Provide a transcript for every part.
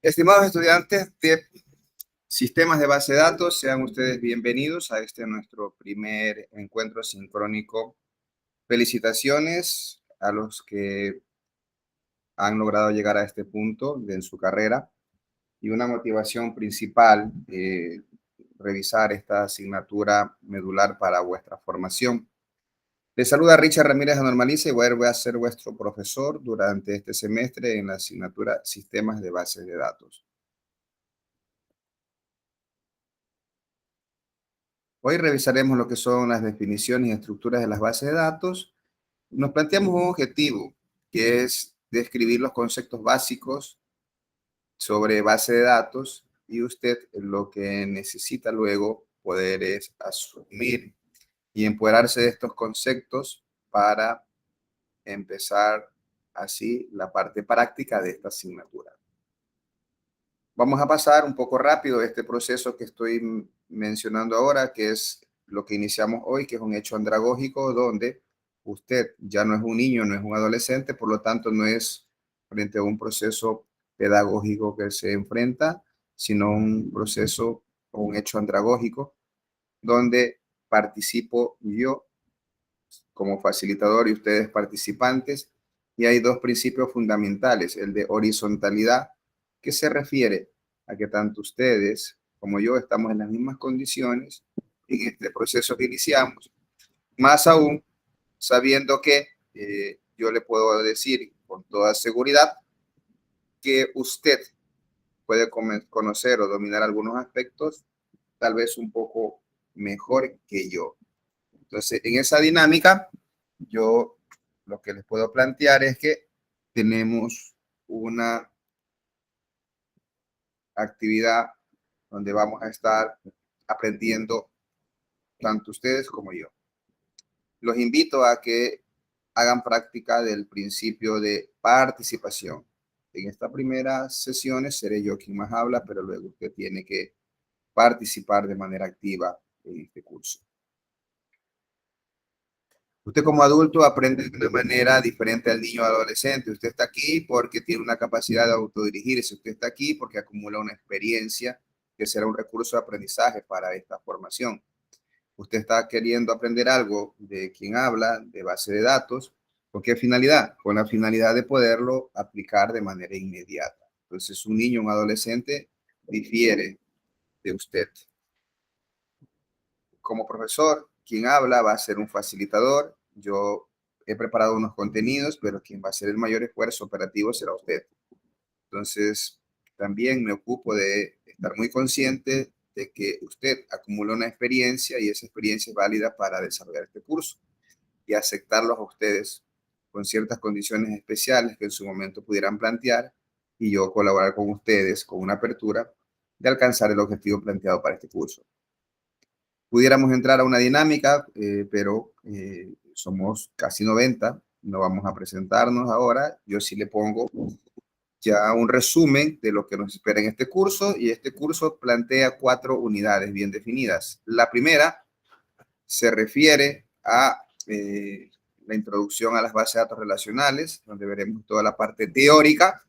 Estimados estudiantes de sistemas de base de datos, sean ustedes bienvenidos a este nuestro primer encuentro sincrónico. Felicitaciones a los que han logrado llegar a este punto en su carrera y una motivación principal, revisar esta asignatura medular para vuestra formación. Les saluda Richard Ramírez de Normaliza y voy a ser vuestro profesor durante este semestre en la asignatura Sistemas de Bases de Datos. Hoy revisaremos lo que son las definiciones y estructuras de las bases de datos. Nos planteamos un objetivo, que es describir los conceptos básicos sobre base de datos, y usted lo que necesita luego poder es asumir y empoderarse de estos conceptos para empezar así la parte práctica de esta asignatura. Vamos a pasar un poco rápido este proceso que estoy mencionando ahora, que es lo que iniciamos hoy, que es un hecho andragógico donde usted ya no es un niño, no es un adolescente, por lo tanto no es frente a un proceso pedagógico que se enfrenta, sino un proceso o un hecho andragógico donde participo yo como facilitador y ustedes participantes, y hay dos principios fundamentales: el de horizontalidad, que se refiere a que tanto ustedes como yo estamos en las mismas condiciones en este proceso que iniciamos, más aún sabiendo que yo le puedo decir con toda seguridad que usted puede conocer o dominar algunos aspectos tal vez un poco mejor que yo. Entonces, en esa dinámica, yo lo que les puedo plantear es que tenemos una actividad donde vamos a estar aprendiendo tanto ustedes como yo. Los invito a que hagan práctica del principio de participación. En esta primera sesión seré yo quien más habla, pero luego usted tiene que participar de manera activa en este curso. Usted como adulto aprende de una manera diferente al niño o adolescente. Usted está aquí porque tiene una capacidad de autodirigirse. Usted está aquí porque acumula una experiencia que será un recurso de aprendizaje para esta formación. Usted está queriendo aprender algo de quien habla, de base de datos. ¿Con qué finalidad? Con la finalidad de poderlo aplicar de manera inmediata. Entonces, un niño, un adolescente difiere de usted. Como profesor, quien habla va a ser un facilitador. Yo he preparado unos contenidos, pero quien va a hacer el mayor esfuerzo operativo será usted. Entonces, también me ocupo de estar muy consciente de que usted acumula una experiencia y esa experiencia es válida para desarrollar este curso y aceptarlos a ustedes con ciertas condiciones especiales que en su momento pudieran plantear, y yo colaborar con ustedes con una apertura de alcanzar el objetivo planteado para este curso. Pudiéramos entrar a una dinámica, pero somos casi 90, no vamos a presentarnos ahora. Yo sí le pongo ya un resumen de lo que nos espera en este curso, y este curso plantea 4 unidades bien definidas. La primera se refiere a la introducción a las bases de datos relacionales, donde veremos toda la parte teórica,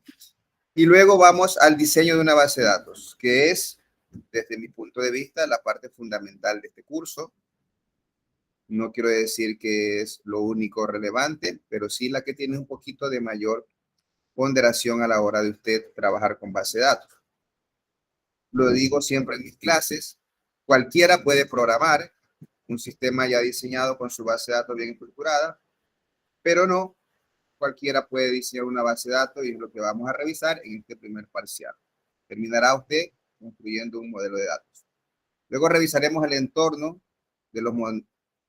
y luego vamos al diseño de una base de datos, que es, desde mi punto de vista, la parte fundamental de este curso. No quiero decir que es lo único relevante, pero sí la que tiene un poquito de mayor ponderación a la hora de usted trabajar con base de datos. Lo digo siempre en mis clases: cualquiera puede programar un sistema ya diseñado con su base de datos bien estructurada, pero no cualquiera puede diseñar una base de datos, y es lo que vamos a revisar en este primer parcial. Terminará usted construyendo un modelo de datos. Luego revisaremos el entorno de los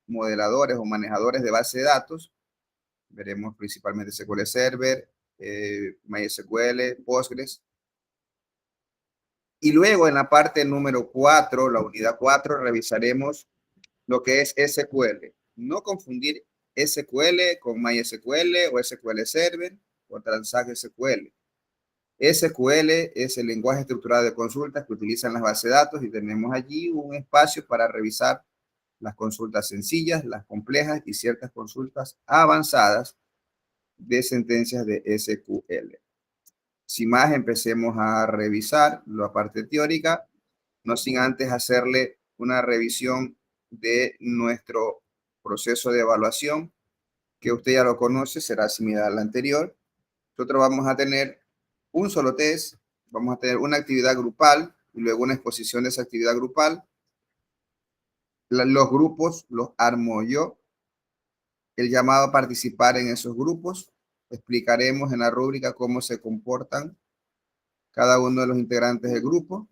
modeladores o manejadores de base de datos. Veremos principalmente SQL Server, MySQL, Postgres. Y luego en la parte número 4, la unidad 4, revisaremos lo que es SQL. No confundir SQL con MySQL o SQL Server o Transact SQL. SQL es el lenguaje estructurado de consultas que utilizan las bases de datos, y tenemos allí un espacio para revisar las consultas sencillas, las complejas y ciertas consultas avanzadas de sentencias de SQL. Sin más, empecemos a revisar la parte teórica, no sin antes hacerle una revisión de nuestro proceso de evaluación, que usted ya lo conoce, será similar al anterior. Nosotros vamos a tener un solo test, vamos a tener una actividad grupal y luego una exposición de esa actividad grupal. Los grupos los armo yo. El llamado a participar en esos grupos. Explicaremos en la rúbrica cómo se comportan cada uno de los integrantes del grupo.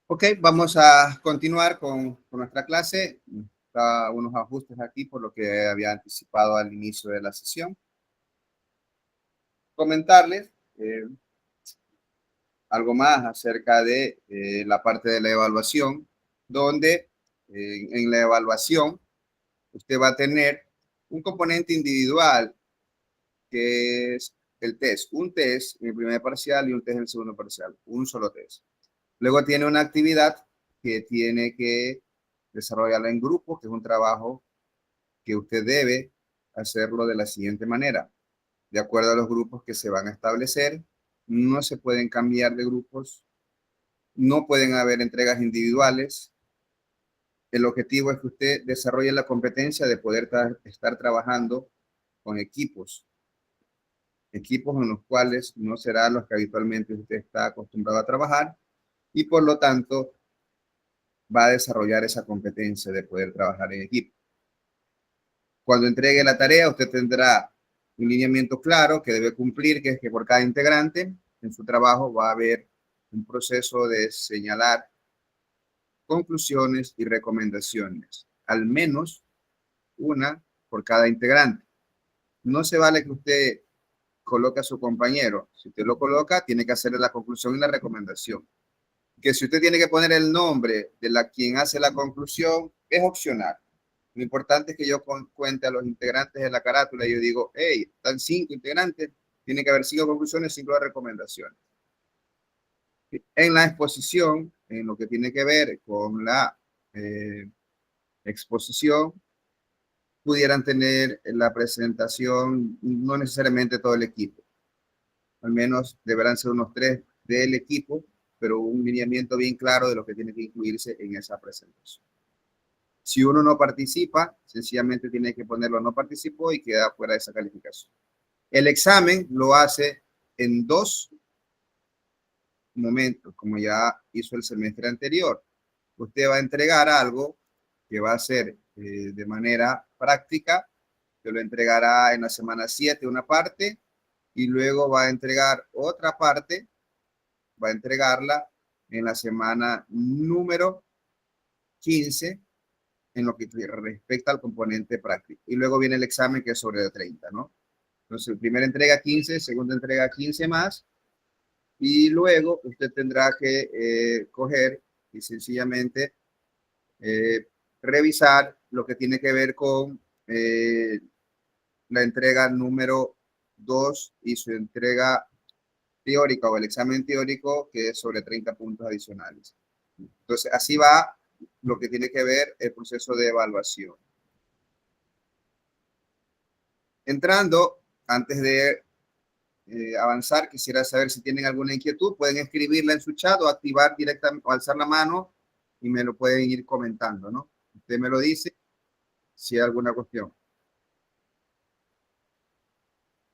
Ok, vamos a continuar con nuestra clase. Está unos ajustes aquí por lo que había anticipado al inicio de la sesión. Comentarles algo más acerca de la parte de la evaluación, donde en la evaluación usted va a tener un componente individual que es el test. Un test en el primer parcial y un test en el segundo parcial. Un solo test. Luego tiene una actividad que tiene que desarrollarla en grupo, que es un trabajo que usted debe hacerlo de la siguiente manera. De acuerdo a los grupos que se van a establecer, no se pueden cambiar de grupos, no pueden haber entregas individuales. El objetivo es que usted desarrolle la competencia de poder estar trabajando con equipos en los cuales no será los que habitualmente usted está acostumbrado a trabajar y por lo tanto va a desarrollar esa competencia de poder trabajar en equipo. Cuando entregue la tarea, usted tendrá un lineamiento claro que debe cumplir, que es que por cada integrante en su trabajo va a haber un proceso de señalar conclusiones y recomendaciones, al menos una por cada integrante. No se vale que usted coloque a su compañero. Si usted lo coloca, tiene que hacerle la conclusión y la recomendación. Que si usted tiene que poner el nombre de quien hace la conclusión, es opcional. Lo importante es que yo cuente a los integrantes de la carátula y yo digo, hey, están 5 integrantes, tiene que haber 5 conclusiones, 5 recomendaciones. En la exposición, en lo que tiene que ver con la exposición, pudieran tener la presentación, no necesariamente todo el equipo, al menos deberán ser unos 3 del equipo, pero un lineamiento bien claro de lo que tiene que incluirse en esa presentación. Si uno no participa, sencillamente tiene que ponerlo no participó y queda fuera de esa calificación. El examen lo hace en 2 momentos, como ya hizo el semestre anterior. Usted va a entregar algo que va a ser de manera práctica, que lo entregará en la semana 7 una parte y luego va a entregar otra parte, va a entregarla en la semana número 15 en lo que respecta al componente práctico. Y luego viene el examen que es sobre 30, ¿no? Entonces, primera entrega 15, segunda entrega 15 más, y luego usted tendrá que coger y sencillamente eh, revisar lo que tiene que ver con la entrega número 2 y su entrega teórica o el examen teórico que es sobre 30 puntos adicionales. Entonces, así va lo que tiene que ver el proceso de evaluación. Entrando, antes de avanzar, quisiera saber si tienen alguna inquietud, pueden escribirla en su chat o activar directamente o alzar la mano y me lo pueden ir comentando, ¿no? Usted me lo dice si hay alguna cuestión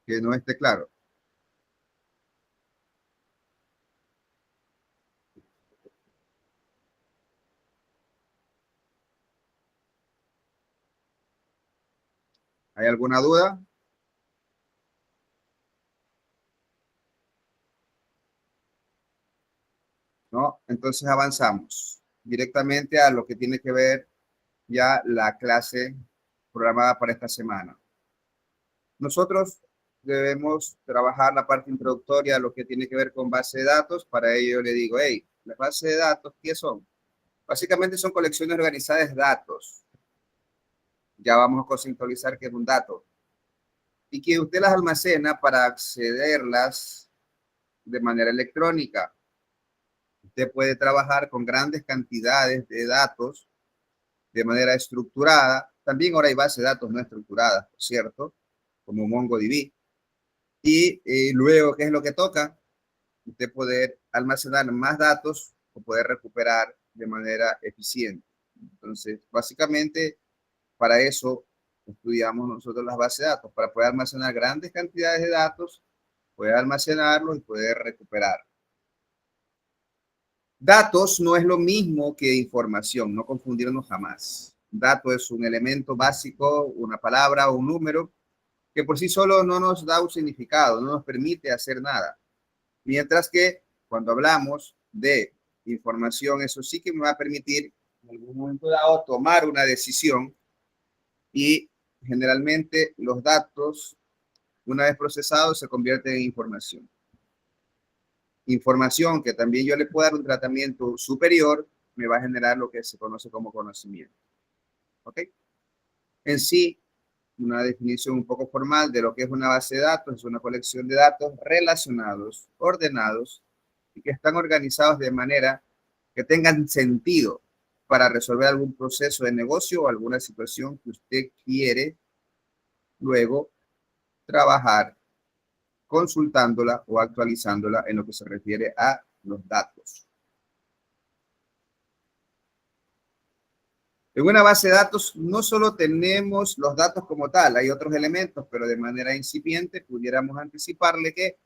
que no esté claro. ¿Hay alguna duda? ¿No? Entonces avanzamos directamente a lo que tiene que ver ya la clase programada para esta semana. Nosotros debemos trabajar la parte introductoria, lo que tiene que ver con base de datos. Para ello le digo, hey, las bases de datos, ¿qué son? Básicamente son colecciones organizadas de datos. Ya vamos a conceptualizar qué es un dato. Y que usted las almacena para accederlas de manera electrónica. Usted puede trabajar con grandes cantidades de datos de manera estructurada. También ahora hay bases de datos no estructuradas, por cierto, como MongoDB. Y luego, ¿qué es lo que toca? Usted poder almacenar más datos o poder recuperar de manera eficiente. Entonces, básicamente, para eso estudiamos nosotros las bases de datos, para poder almacenar grandes cantidades de datos, poder almacenarlos y poder recuperar. Datos no es lo mismo que información, no confundirnos jamás. Dato es un elemento básico, una palabra o un número que por sí solo no nos da un significado, no nos permite hacer nada. Mientras que cuando hablamos de información, eso sí que me va a permitir en algún momento dado tomar una decisión, y generalmente los datos, una vez procesados, se convierten en información. Información que también yo le puedo dar un tratamiento superior, me va a generar lo que se conoce como conocimiento. ¿Ok? En sí, una definición un poco formal de lo que es una base de datos: es una colección de datos relacionados, ordenados y que están organizados de manera que tengan sentido para resolver algún proceso de negocio o alguna situación que usted quiere luego trabajar consultándola o actualizándola en lo que se refiere a los datos. En una base de datos no solo tenemos los datos como tal, hay otros elementos, pero de manera incipiente pudiéramos anticiparle que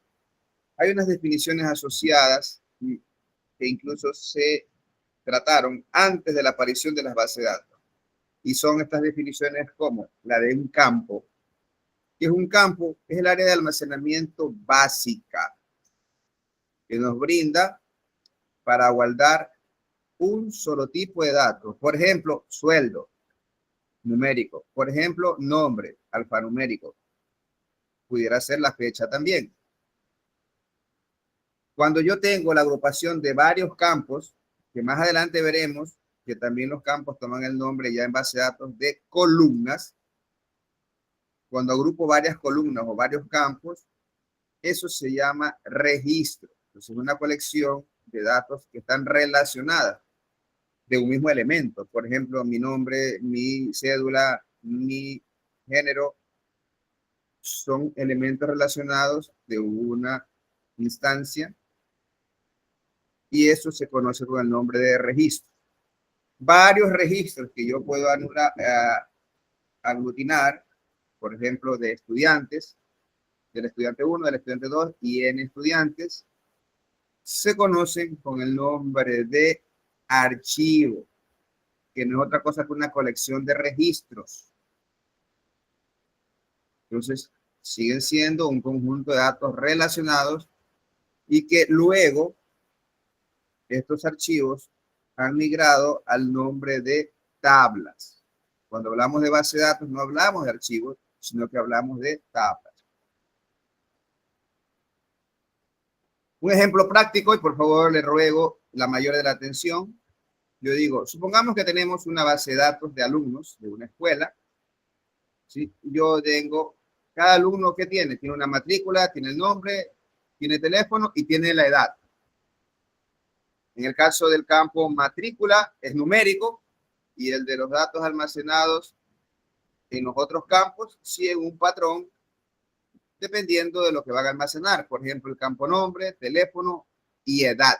hay unas definiciones asociadas que incluso se trataron antes de la aparición de las bases de datos. Y son estas definiciones como la de un campo, que es un campo, es el área de almacenamiento básica que nos brinda para guardar un solo tipo de datos. Por ejemplo, sueldo numérico. Por ejemplo, nombre alfanumérico. Pudiera ser la fecha también. Cuando yo tengo la agrupación de varios campos, que más adelante veremos que también los campos toman el nombre ya en base de datos de columnas. Cuando agrupo varias columnas o varios campos, eso se llama registro. Entonces, es una colección de datos que están relacionadas de un mismo elemento. Por ejemplo, mi nombre, mi cédula, mi género, son elementos relacionados de una instancia, y eso se conoce con el nombre de registro. Varios registros que yo puedo aglutinar, por ejemplo, de estudiantes, del estudiante 1, del estudiante 2 y en estudiantes, se conocen con el nombre de archivo, que no es otra cosa que una colección de registros. Entonces, siguen siendo un conjunto de datos relacionados y que luego estos archivos han migrado al nombre de tablas. Cuando hablamos de base de datos, no hablamos de archivos, sino que hablamos de tablas. Un ejemplo práctico, y por favor le ruego la mayor de la atención. Yo digo, supongamos que tenemos una base de datos de alumnos de una escuela. ¿Sí? Yo tengo, cada alumno que tiene una matrícula, tiene el nombre, tiene teléfono y tiene la edad. En el caso del campo matrícula es numérico, y el de los datos almacenados en los otros campos siguen un patrón dependiendo de lo que van a almacenar. Por ejemplo, el campo nombre, teléfono y edad,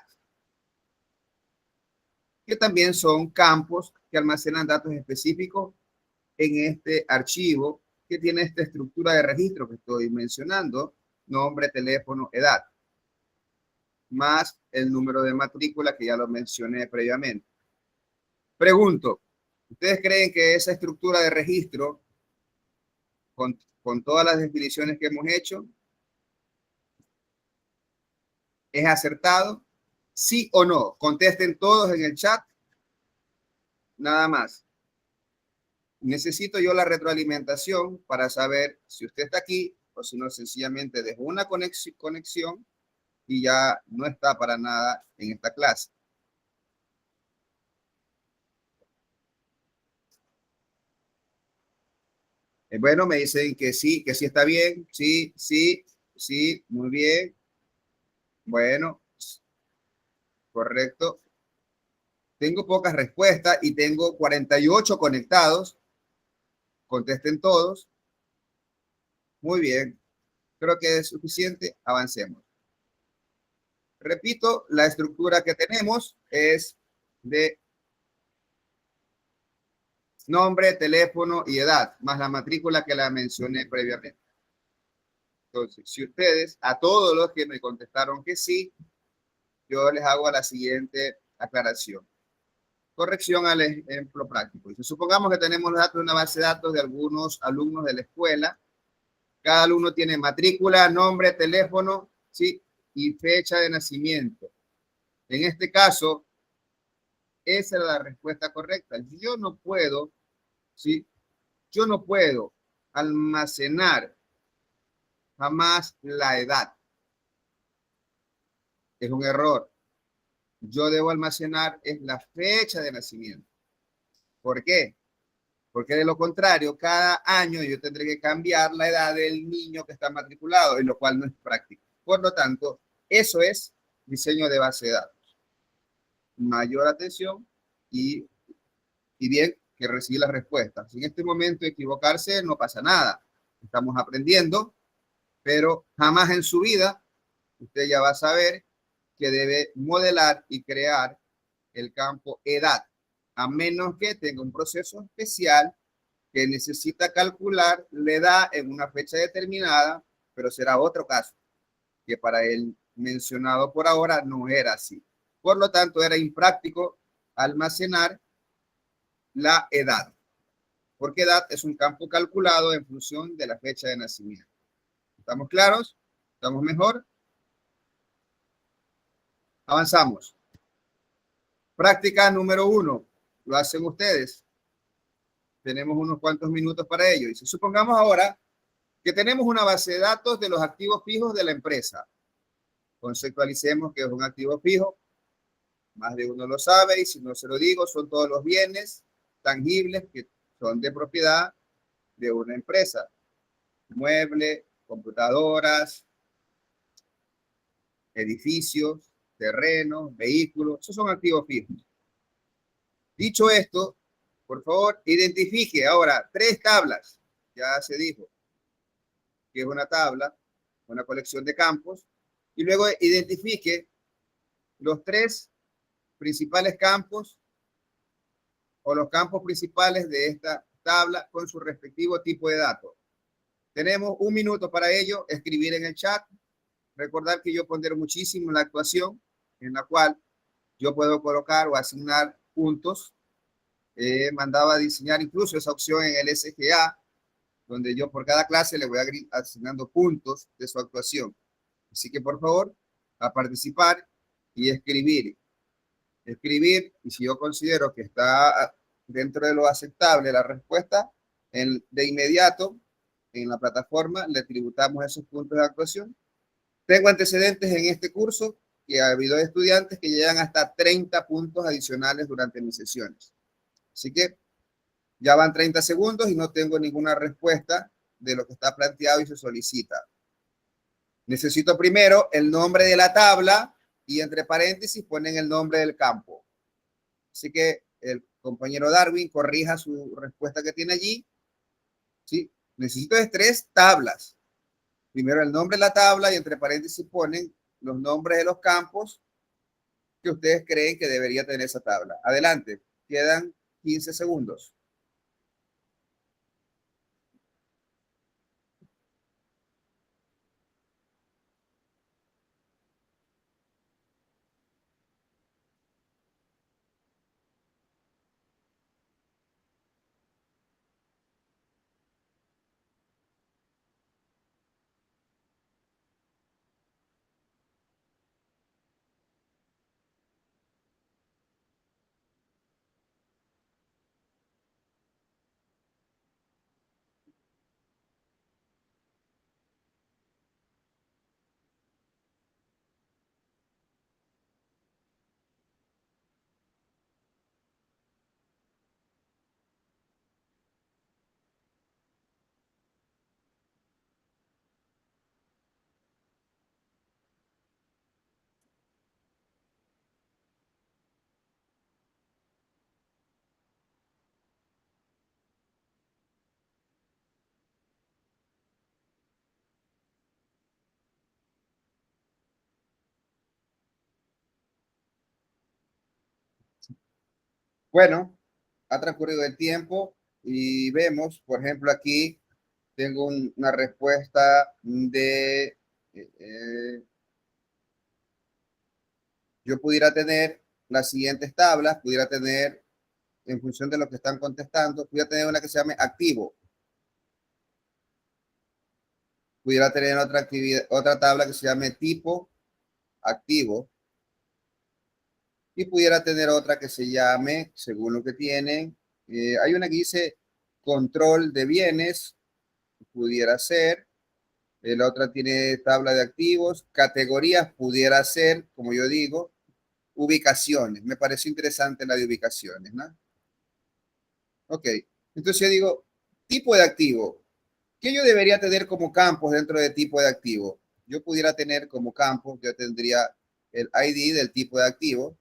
que también son campos que almacenan datos específicos en este archivo que tiene esta estructura de registro que estoy mencionando: nombre, teléfono, edad, más el número de matrícula que ya lo mencioné previamente. Pregunto, ¿ustedes creen que esa estructura de registro, con todas las definiciones que hemos hecho, es acertado? ¿Sí o no? Contesten todos en el chat. Nada más. Necesito yo la retroalimentación para saber si usted está aquí o si no, sencillamente dejó una conexión y ya no está para nada en esta clase. Bueno, me dicen que sí está bien. Sí, sí, sí, muy bien. Bueno, correcto. Tengo pocas respuestas y tengo 48 conectados. Contesten todos. Muy bien. Creo que es suficiente. Avancemos. Repito, la estructura que tenemos es de nombre, teléfono y edad, más la matrícula que la mencioné previamente. Entonces, si ustedes, a todos los que me contestaron que sí, yo les hago la siguiente aclaración. Corrección al ejemplo práctico. Dice, supongamos que tenemos los datos de una base de datos de algunos alumnos de la escuela. Cada alumno tiene matrícula, nombre, teléfono, ¿sí? Y fecha de nacimiento. En este caso, Esa era la respuesta correcta. Yo no puedo, ¿sí? Yo no puedo almacenar jamás la edad. Es un error. Yo debo almacenar es la fecha de nacimiento. ¿Por qué? Porque de lo contrario, cada año yo tendré que cambiar la edad del niño que está matriculado, en lo cual no es práctico. Por lo tanto, eso es diseño de base de datos. Mayor atención y, y bien que recibir las respuestas. Si en este momento equivocarse no pasa nada. Estamos aprendiendo, pero jamás en su vida usted ya va a saber que debe modelar y crear el campo edad, a menos que tenga un proceso especial que necesita calcular la edad en una fecha determinada, pero será otro caso, que para el mencionado por ahora no era así. Por lo tanto, era impráctico almacenar la edad, porque edad es un campo calculado en función de la fecha de nacimiento. ¿Estamos claros? ¿Estamos mejor? Avanzamos. Práctica número 1. Lo hacen ustedes. Tenemos unos cuantos minutos para ello. Y si supongamos ahora que tenemos una base de datos de los activos fijos de la empresa. Conceptualicemos que es un activo fijo. Más de uno lo sabe y si no se lo digo, son todos los bienes tangibles que son de propiedad de una empresa. Muebles, computadoras, edificios, terrenos, vehículos. Esos son activos fijos. Dicho esto, por favor, identifique ahora 3 tablas. Ya se dijo que es una tabla, una colección de campos, y luego identifique los 3 principales campos o los campos principales de esta tabla con su respectivo tipo de datos. Tenemos un minuto para ello, escribir en el chat. Recordar que yo pondero muchísimo la actuación en la cual yo puedo colocar o asignar puntos. Mandaba a diseñar incluso esa opción en el SGA, donde yo por cada clase le voy asignando puntos de su actuación. Así que por favor, a participar y escribir. Escribir, y si yo considero que está dentro de lo aceptable la respuesta, de inmediato en la plataforma le tributamos esos puntos de actuación. Tengo antecedentes en este curso que ha habido estudiantes que llegan hasta 30 puntos adicionales durante mis sesiones. Así que ya van 30 segundos y no tengo ninguna respuesta de lo que está planteado y se solicita. Necesito primero el nombre de la tabla y entre paréntesis ponen el nombre del campo. Así que el compañero Darwin corrija su respuesta que tiene allí. ¿Sí? Necesito 3 tablas. Primero el nombre de la tabla y entre paréntesis ponen los nombres de los campos que ustedes creen que debería tener esa tabla. Adelante, quedan 15 segundos. Bueno, ha transcurrido el tiempo y vemos, por ejemplo, aquí tengo una respuesta de, yo pudiera tener las siguientes tablas, pudiera tener, en función de lo que están contestando, pudiera tener una que se llame activo, pudiera tener otra actividad, otra tabla que se llame tipo activo, Y pudiera tener otra que se llame, según lo que tienen, hay una que dice control de bienes, pudiera ser. La otra tiene tabla de activos, categorías, pudiera ser, como yo digo, ubicaciones. Me pareció interesante la de ubicaciones, ¿no? Ok, entonces yo digo, tipo de activo. ¿Qué yo debería tener como campos dentro de tipo de activo? Yo pudiera tener como campo, yo tendría el ID del tipo de activo,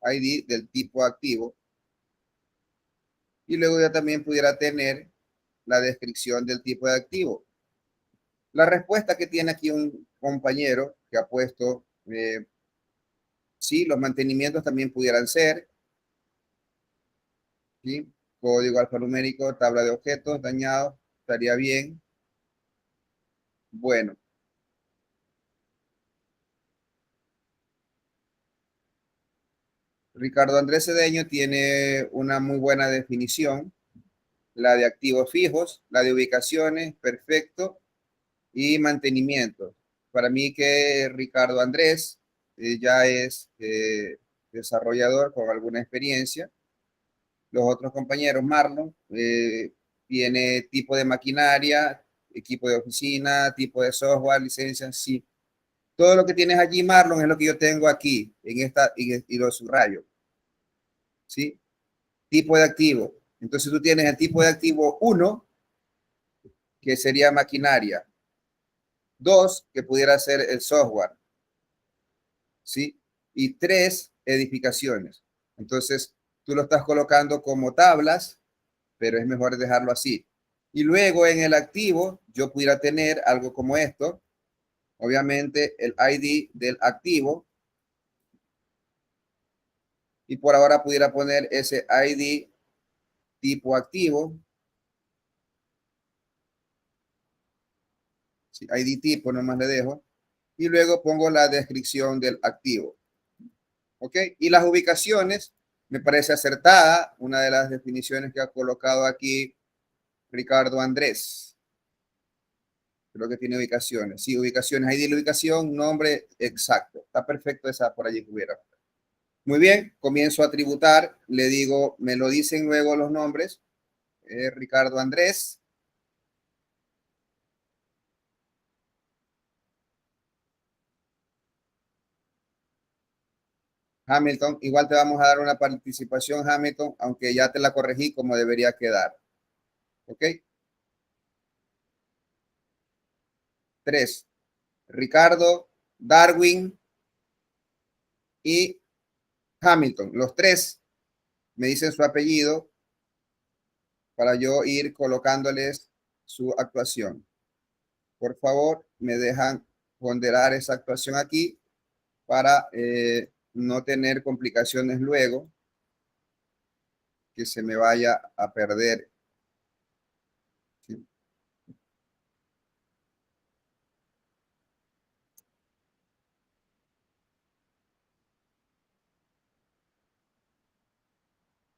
ID del tipo activo, y luego yo también pudiera tener la descripción del tipo de activo. La respuesta que tiene aquí un compañero que ha puesto, sí, los mantenimientos también pudieran ser, ¿sí? Código alfanumérico, tabla de objetos, dañados, estaría bien. Bueno, Ricardo Andrés Cedeño tiene una muy buena definición, la de activos fijos, la de ubicaciones, perfecto, y mantenimiento. Para mí que Ricardo Andrés ya es desarrollador con alguna experiencia. Los otros compañeros, Marlon, tiene tipo de maquinaria, equipo de oficina, tipo de software, licencia, sí. Todo lo que tienes allí, Marlon, es lo que yo tengo aquí, en esta, y lo subrayo, ¿sí? Tipo de activo. Entonces tú tienes el tipo de activo uno, que sería maquinaria. Dos, que pudiera ser el software, ¿sí? Y tres, edificaciones. Entonces tú lo estás colocando como tablas, pero es mejor dejarlo así. Y luego en el activo, yo pudiera tener algo como esto, obviamente el ID del activo, y por ahora pudiera poner ese ID tipo activo, ¿sí? ID tipo, nomás le dejo, y luego pongo la descripción del activo, ¿ok? Y las ubicaciones, me parece acertada, una de las definiciones que ha colocado aquí Ricardo Andrés. Creo que tiene ubicaciones. Sí, ubicaciones. ID de la ubicación, nombre exacto. Está perfecto esa por allí que hubiera. Muy bien, comienzo a tributar. Le digo, me lo dicen luego los nombres. Ricardo Andrés. Hamilton. Igual te vamos a dar una participación, Hamilton, aunque ya te la corregí como debería quedar. ¿Ok? Tres. Ricardo, Darwin y Hamilton. Los tres me dicen su apellido para yo ir colocándoles su actuación. Por favor, me dejan ponderar esa actuación aquí para no tener complicaciones luego, que se me vaya a perder. ¿Sí?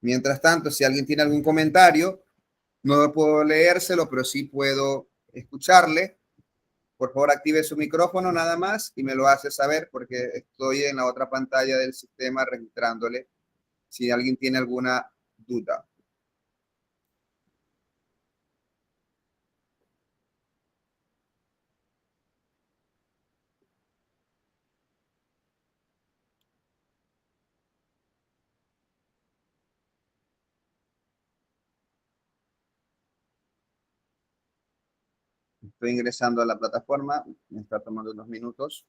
Mientras tanto, si alguien tiene algún comentario, no puedo leérselo, pero sí puedo escucharle. Por favor, active su micrófono nada más y me lo hace saber porque estoy en la otra pantalla del sistema registrándole si alguien tiene alguna duda. Estoy ingresando a la plataforma, me está tomando unos minutos.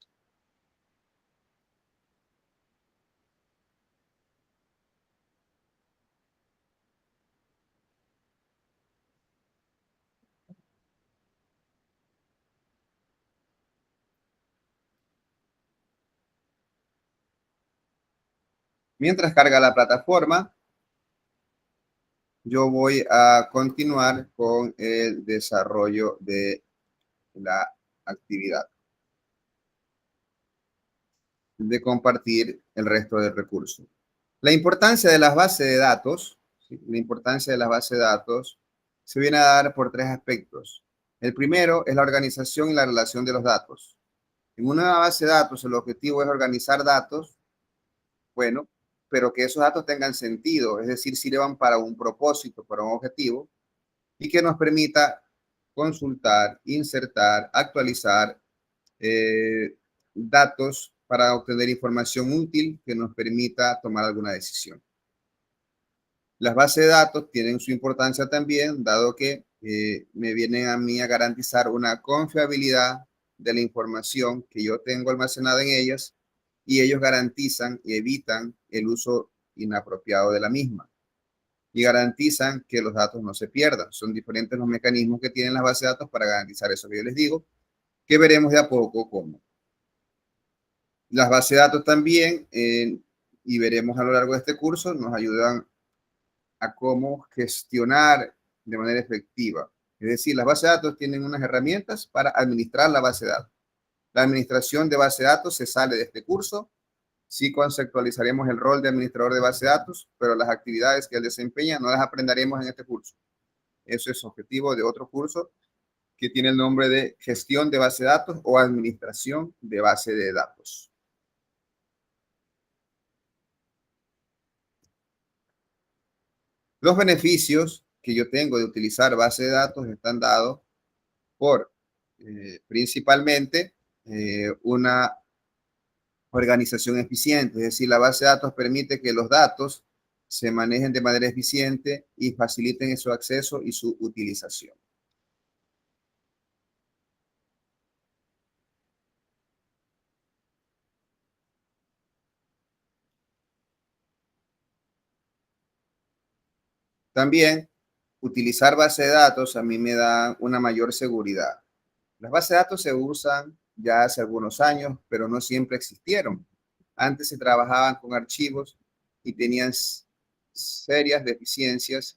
Mientras carga la plataforma, yo voy a continuar con el desarrollo de la actividad de compartir el resto del recurso. La importancia de las bases de datos, ¿sí? La importancia de las bases de datos se viene a dar por tres aspectos. El primero es la organización y la relación de los datos. En una base de datos el objetivo es organizar datos, bueno, pero que esos datos tengan sentido, es decir, sirvan para un propósito, para un objetivo, y que nos permita consultar, insertar, actualizar datos para obtener información útil que nos permita tomar alguna decisión. Las bases de datos tienen su importancia también, dado que me vienen a mí a garantizar una confiabilidad de la información que yo tengo almacenada en ellas, y ellos garantizan y evitan el uso inapropiado de la misma y garantizan que los datos no se pierdan. Son diferentes los mecanismos que tienen las bases de datos para garantizar eso que yo les digo, que veremos de a poco cómo. Las bases de datos también, y veremos a lo largo de este curso, nos ayudan a cómo gestionar de manera efectiva. Es decir, las bases de datos tienen unas herramientas para administrar la base de datos. La administración de base de datos se sale de este curso. Sí conceptualizaremos el rol de administrador de base de datos, pero las actividades que él desempeña no las aprenderemos en este curso. Eso es objetivo de otro curso que tiene el nombre de gestión de base de datos o administración de base de datos. Los beneficios que yo tengo de utilizar base de datos están dados por principalmente una organización eficiente, es decir, la base de datos permite que los datos se manejen de manera eficiente y faciliten su acceso y su utilización. También, utilizar base de datos a mí me da una mayor seguridad. Las bases de datos se usan ya hace algunos años, pero no siempre existieron. Antes se trabajaban con archivos y tenían serias deficiencias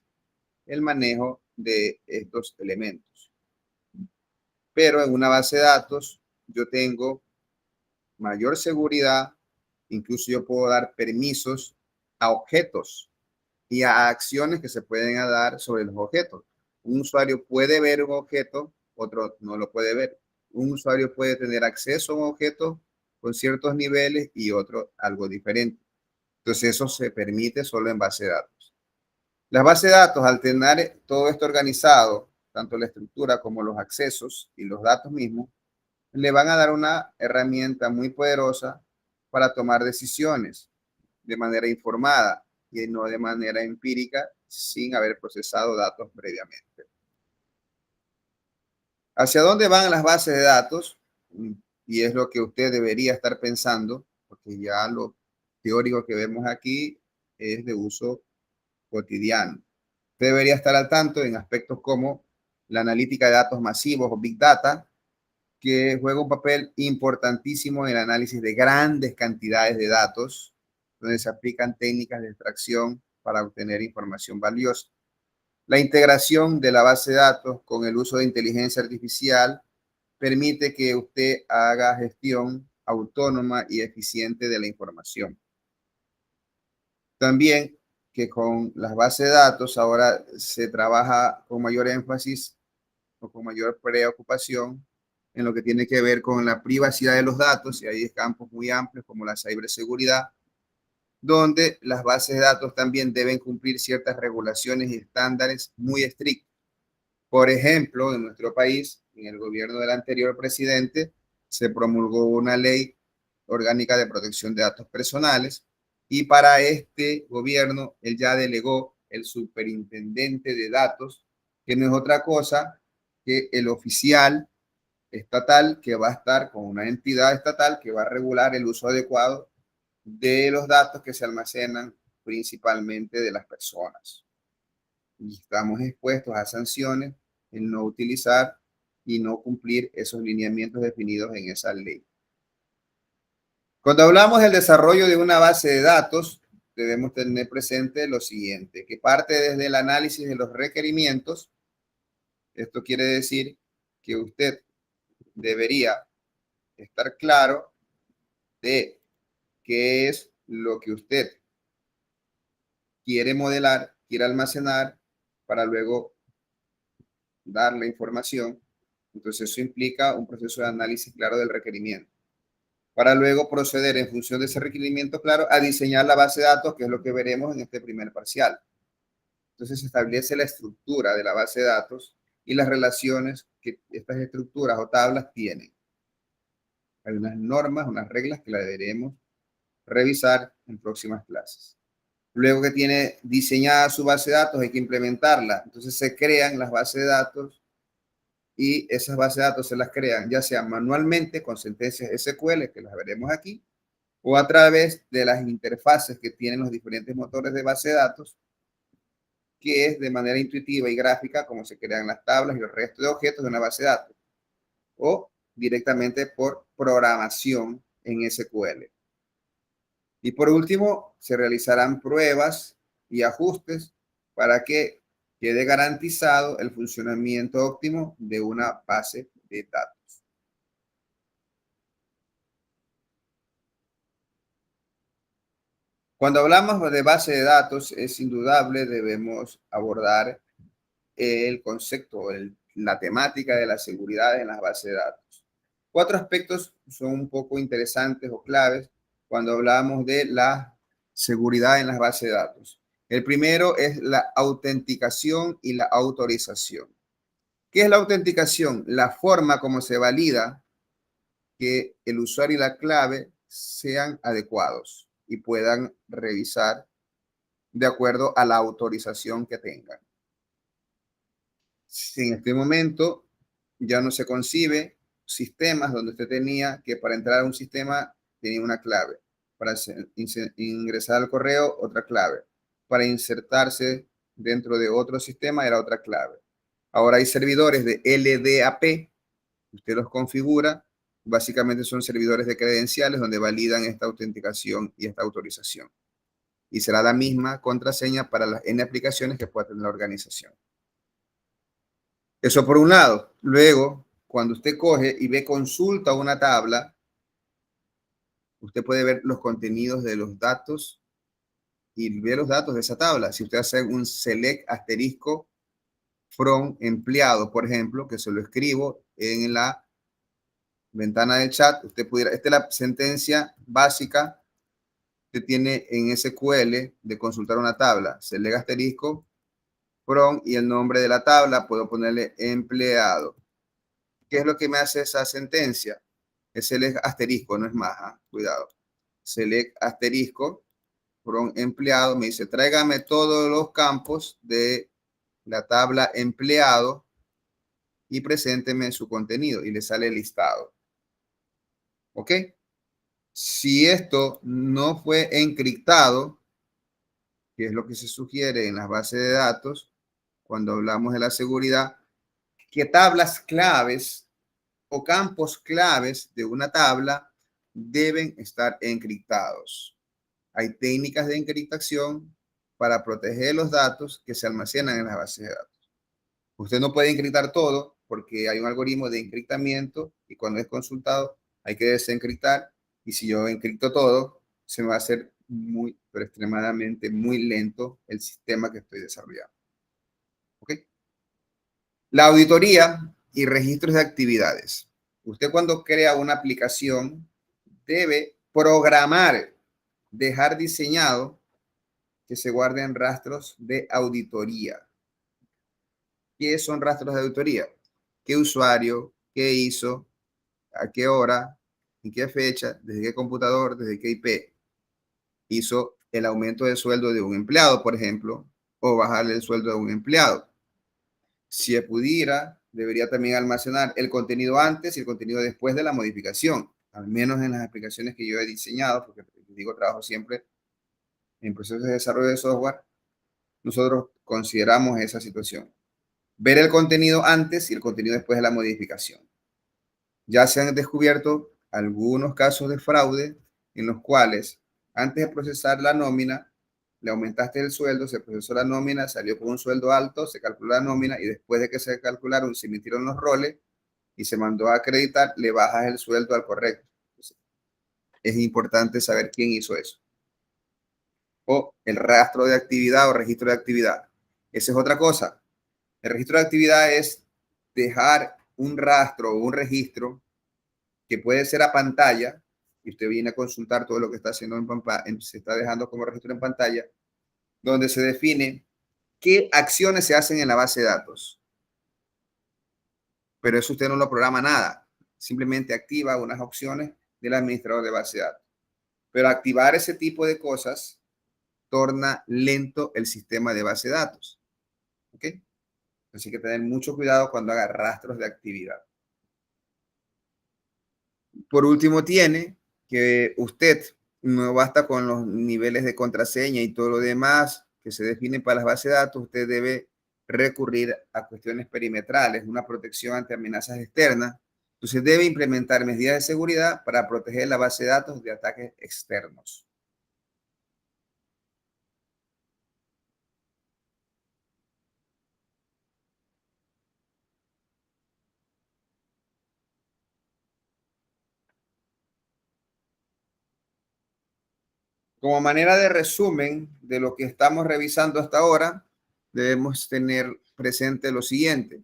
el manejo de estos elementos. Pero en una base de datos yo tengo mayor seguridad, incluso yo puedo dar permisos a objetos y a acciones que se pueden dar sobre los objetos. Un usuario puede ver un objeto, otro no lo puede ver. Un usuario puede tener acceso a un objeto con ciertos niveles y otro algo diferente. Entonces eso se permite solo en base de datos. Las bases de datos, al tener todo esto organizado, tanto la estructura como los accesos y los datos mismos, le van a dar una herramienta muy poderosa para tomar decisiones de manera informada y no de manera empírica sin haber procesado datos previamente. ¿Hacia dónde van las bases de datos? Y es lo que usted debería estar pensando, porque ya lo teórico que vemos aquí es de uso cotidiano. Usted debería estar al tanto en aspectos como la analítica de datos masivos o Big Data, que juega un papel importantísimo en el análisis de grandes cantidades de datos, donde se aplican técnicas de extracción para obtener información valiosa. La integración de la base de datos con el uso de inteligencia artificial permite que usted haga gestión autónoma y eficiente de la información. También que con las bases de datos ahora se trabaja con mayor énfasis o con mayor preocupación en lo que tiene que ver con la privacidad de los datos, y hay campos muy amplios como la ciberseguridad, donde las bases de datos también deben cumplir ciertas regulaciones y estándares muy estrictos. Por ejemplo, en nuestro país, en el gobierno del anterior presidente, se promulgó una ley orgánica de protección de datos personales, y para este gobierno él ya delegó el superintendente de datos, que no es otra cosa que el oficial estatal que va a estar con una entidad estatal que va a regular el uso adecuado de los datos que se almacenan principalmente de las personas. Y estamos expuestos a sanciones en no utilizar y no cumplir esos lineamientos definidos en esa ley. Cuando hablamos del desarrollo de una base de datos, debemos tener presente lo siguiente, que parte desde el análisis de los requerimientos. Esto quiere decir que usted debería estar claro de qué es lo que usted quiere modelar, quiere almacenar para luego dar la información. Entonces eso implica un proceso de análisis claro del requerimiento. para luego proceder en función de ese requerimiento claro a diseñar la base de datos, que es lo que veremos en este primer parcial. Entonces se establece la estructura de la base de datos y las relaciones que estas estructuras o tablas tienen. Hay unas normas, unas reglas que las deberemos revisar en próximas clases. Luego que tiene diseñada su base de datos, hay que implementarla. Entonces se crean las bases de datos y esas bases de datos se las crean ya sea manualmente con sentencias SQL, que las veremos aquí, o a través de las interfaces que tienen los diferentes motores de base de datos, que es de manera intuitiva y gráfica como se crean las tablas y el resto de objetos de una base de datos, o directamente por programación en SQL. Y por último, se realizarán pruebas y ajustes para que quede garantizado el funcionamiento óptimo de una base de datos. Cuando hablamos de base de datos, es indudable, debemos abordar el concepto, la temática de la seguridad en las bases de datos. Cuatro aspectos son un poco interesantes o claves cuando hablamos de la seguridad en las bases de datos. El primero es la autenticación y la autorización. ¿Qué es la autenticación? La forma como se valida que el usuario y la clave sean adecuados y puedan revisar de acuerdo a la autorización que tengan. Si en este momento ya no se concibe sistemas donde usted tenía que para entrar a un sistema tenía una clave, para ingresar al correo otra clave, para insertarse dentro de otro sistema era otra clave. Ahora hay servidores de LDAP, usted los configura, básicamente son servidores de credenciales donde validan esta autenticación y esta autorización. Y será la misma contraseña para las N aplicaciones que pueda tener la organización. Eso por un lado. Luego, cuando usted coge y ve consulta una tabla, usted puede ver los contenidos de los datos y ve los datos de esa tabla. Si usted hace un select asterisco from empleado, por ejemplo, que se lo escribo en la ventana del chat, usted pudiera, esta es la sentencia básica que tiene en SQL de consultar una tabla. Select asterisco from y el nombre de la tabla, puedo ponerle empleado. ¿Qué es lo que me hace esa sentencia? Es select asterisco, no es más, cuidado. Select asterisco, from empleado, me dice, tráigame todos los campos de la tabla empleado y presénteme su contenido y le sale listado. ¿Ok? Si esto no fue encriptado, que es lo que se sugiere en las bases de datos, cuando hablamos de la seguridad, que tablas claves o campos claves de una tabla deben estar encriptados. Hay técnicas de encriptación para proteger los datos que se almacenan en las bases de datos. Usted no puede encriptar todo porque hay un algoritmo de encriptamiento y cuando es consultado hay que desencriptar y si yo encripto todo, se me va a hacer muy, pero extremadamente muy lento el sistema que estoy desarrollando. ¿Ok? La auditoría y registros de actividades. Usted cuando crea una aplicación debe programar, dejar diseñado que se guarden rastros de auditoría. ¿Qué son rastros de auditoría? ¿Qué usuario? ¿Qué hizo? ¿A qué hora? ¿En qué fecha? ¿Desde qué computador? ¿Desde qué IP? Hizo el aumento de sueldo de un empleado, por ejemplo, o bajarle el sueldo de un empleado. Si pudiera, debería también almacenar el contenido antes y el contenido después de la modificación, al menos en las aplicaciones que yo he diseñado, porque digo, trabajo siempre en procesos de desarrollo de software, nosotros consideramos esa situación. Ver el contenido antes y el contenido después de la modificación. Ya se han descubierto algunos casos de fraude en los cuales antes de procesar la nómina, le aumentaste el sueldo, se procesó la nómina, salió con un sueldo alto, se calculó la nómina y después de que se calcularon, se emitieron los roles y se mandó a acreditar, le bajas el sueldo al correcto. Entonces, es importante saber quién hizo eso. O el rastro de actividad o registro de actividad. Esa es otra cosa. El registro de actividad es dejar un rastro o un registro que puede ser a pantalla y usted viene a consultar todo lo que está haciendo se está dejando como registro en pantalla, donde se define qué acciones se hacen en la base de datos. Pero eso usted no lo programa nada, simplemente activa unas opciones del administrador de base de datos. Pero activar ese tipo de cosas torna lento el sistema de base de datos. ¿Ok? Así que tener mucho cuidado cuando haga rastros de actividad. Por último, tiene que usted no basta con los niveles de contraseña y todo lo demás que se definen para las bases de datos, usted debe recurrir a cuestiones perimetrales, una protección ante amenazas externas. Entonces debe implementar medidas de seguridad para proteger la base de datos de ataques externos. Como manera de resumen de lo que estamos revisando hasta ahora, debemos tener presente lo siguiente.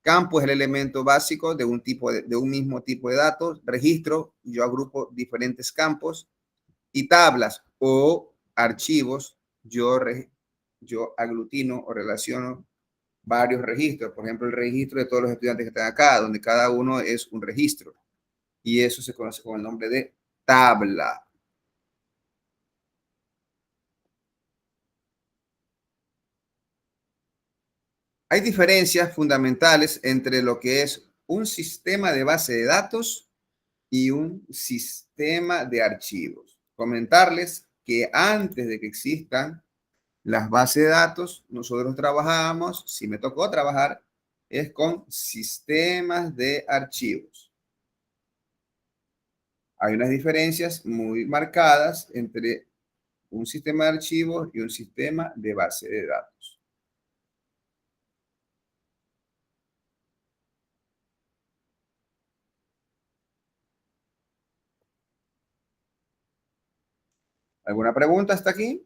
Campo es el elemento básico de un mismo tipo de datos. Registro, yo agrupo diferentes campos. Y tablas o archivos, yo aglutino o relaciono varios registros. Por ejemplo, el registro de todos los estudiantes que están acá, donde cada uno es un registro. Y eso se conoce con el nombre de tabla. Hay diferencias fundamentales entre lo que es un sistema de base de datos y un sistema de archivos. Comentarles que antes de que existan las bases de datos, nosotros trabajábamos, si me tocó trabajar, es con sistemas de archivos. Hay unas diferencias muy marcadas entre un sistema de archivos y un sistema de base de datos. ¿Alguna pregunta hasta aquí?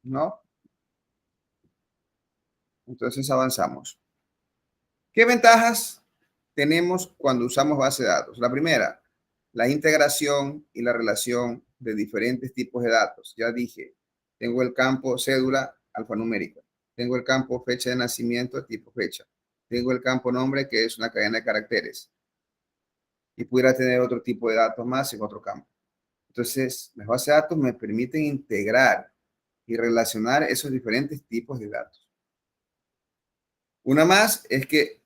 ¿No? Entonces avanzamos. ¿Qué ventajas tenemos cuando usamos base de datos? La primera, la integración y la relación de diferentes tipos de datos. Ya dije, tengo el campo cédula alfanumérica, tengo el campo fecha de nacimiento tipo fecha, tengo el campo nombre que es una cadena de caracteres y pudiera tener otro tipo de datos más en otro campo. Entonces, las bases de datos me permiten integrar y relacionar esos diferentes tipos de datos. Una más es que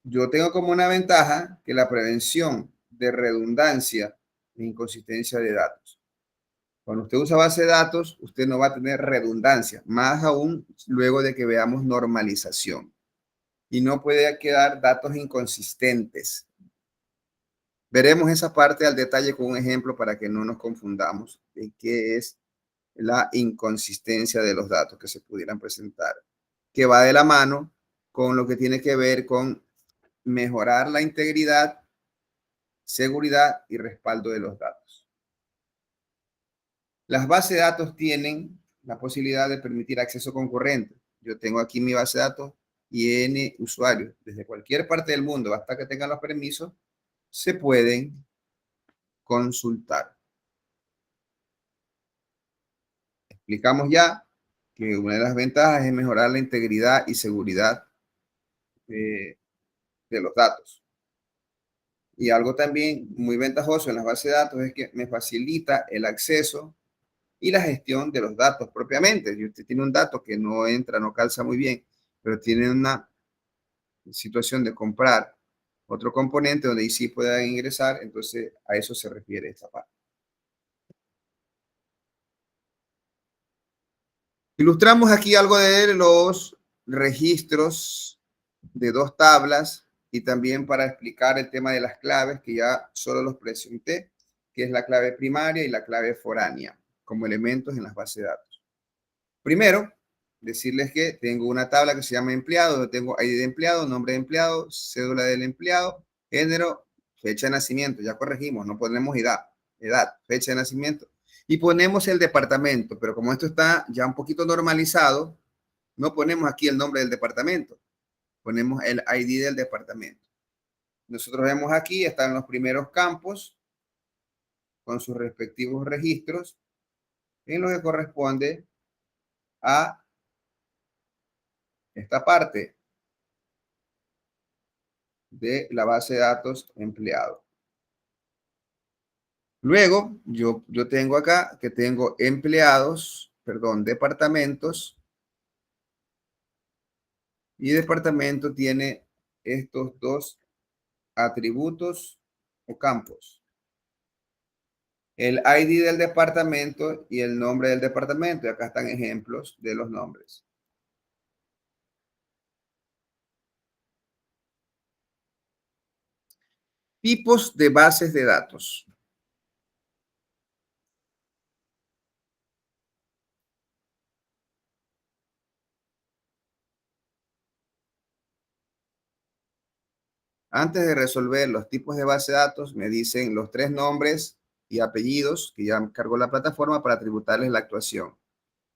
yo tengo como una ventaja que la prevención de redundancia e inconsistencia de datos. Cuando usted usa base de datos, usted no va a tener redundancia, más aún luego de que veamos normalización. Y no puede quedar datos inconsistentes. Veremos esa parte al detalle con un ejemplo para que no nos confundamos de qué es la inconsistencia de los datos que se pudieran presentar, que va de la mano con lo que tiene que ver con mejorar la integridad, seguridad y respaldo de los datos. Las bases de datos tienen la posibilidad de permitir acceso concurrente. Yo tengo aquí mi base de datos y N usuarios desde cualquier parte del mundo, hasta que tengan los permisos, se pueden consultar. Explicamos ya que una de las ventajas es mejorar la integridad y seguridad de los datos. Y algo también muy ventajoso en las bases de datos es que me facilita el acceso y la gestión de los datos propiamente. Si usted tiene un dato que no entra, no calza muy bien, pero tiene una situación de comprar otro componente donde ahí sí pueda ingresar, entonces a eso se refiere esta parte. Ilustramos aquí algo de los registros de dos tablas y también para explicar el tema de las claves que ya solo los presenté, que es la clave primaria y la clave foránea como elementos en las bases de datos. Primero, decirles que tengo una tabla que se llama empleado, donde tengo ID de empleado, nombre de empleado, cédula del empleado, género, fecha de nacimiento. Ya corregimos, no ponemos edad, fecha de nacimiento. Y ponemos el departamento, pero como esto está ya un poquito normalizado, no ponemos aquí el nombre del departamento, ponemos el ID del departamento. nosotros vemos aquí, están los primeros campos con sus respectivos registros en lo que corresponde a esta parte de la base de datos empleado. Luego, yo tengo acá que tengo empleados, perdón, departamentos, y departamento tiene estos dos atributos o campos. El ID del departamento y el nombre del departamento. Y acá están ejemplos de los nombres. Tipos de bases de datos. Antes de resolver los tipos de base de datos, me dicen los 3 nombres y apellidos que ya cargó la plataforma para tributarles la actuación.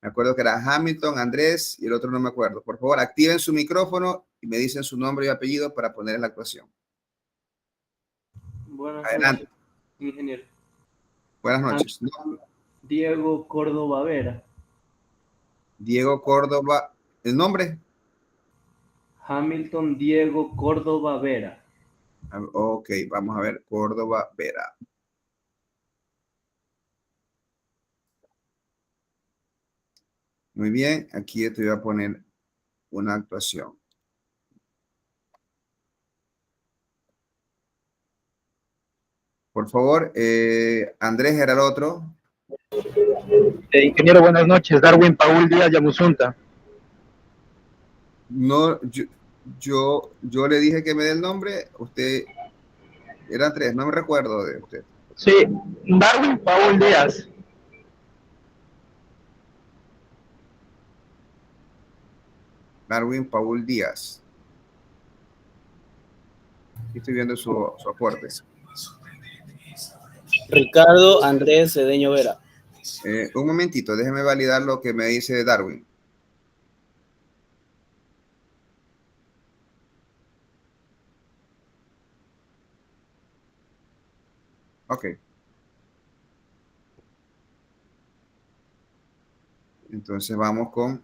Me acuerdo que era Hamilton, Andrés y el otro no me acuerdo. Por favor, activen su micrófono y me dicen su nombre y apellido para poner en la actuación. Buenas Adelante. noches, ingeniero. Buenas noches. Diego Córdoba Vera. Diego Córdoba. ¿El nombre? Hamilton Diego Córdoba Vera. Ok, vamos a ver. Córdoba Vera. Muy bien, aquí te voy a poner una actuación. Por favor, Andrés era el otro. Ingeniero, buenas noches. Darwin Paul Díaz Yamusunta. No, yo le dije que me dé el nombre. Usted era 3, no me recuerdo de usted. Sí, Darwin Paul Díaz. Darwin Paul Díaz. Aquí estoy viendo su aporte. Ricardo Andrés Cedeño Vera. Un momentito, déjeme validar lo que me dice Darwin. Ok. Entonces vamos con...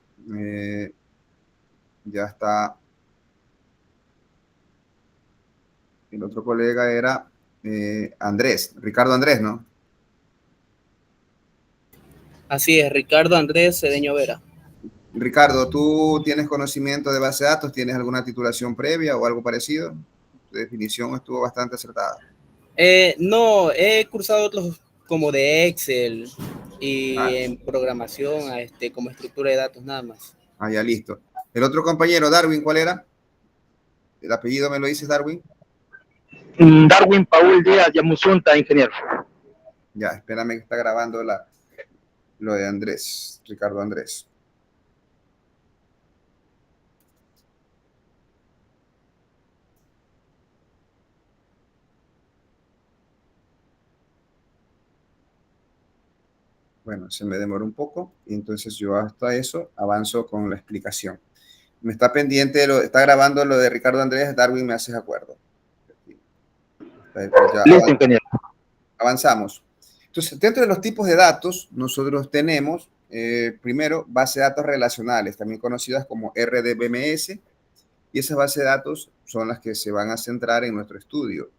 ya está. El otro colega era Andrés, Ricardo Andrés, ¿no? Así es, Ricardo Andrés Cedeño Vera. Ricardo, ¿tú tienes conocimiento de base de datos? ¿Tienes alguna titulación previa o algo parecido? Tu definición estuvo bastante acertada. No, he cursado otros como de Excel y en programación, como estructura de datos nada más. Ah, ya listo. El otro compañero, Darwin, ¿cuál era? ¿El apellido me lo dices, Darwin? Darwin Paul Díaz Yamusunta, ingeniero. Ya, espérame que está grabando lo de Andrés, Ricardo Andrés. Bueno, se me demoró un poco y entonces yo hasta eso avanzo con la explicación. Me está pendiente, está grabando lo de Ricardo Andrés, Darwin, me haces acuerdo. Ya Listo, ingeniero. avanzamos. Entonces, dentro de los tipos de datos, nosotros tenemos, primero, base de datos relacionales, también conocidas como RDBMS, y esas bases de datos son las que se van a centrar en nuestro estudio.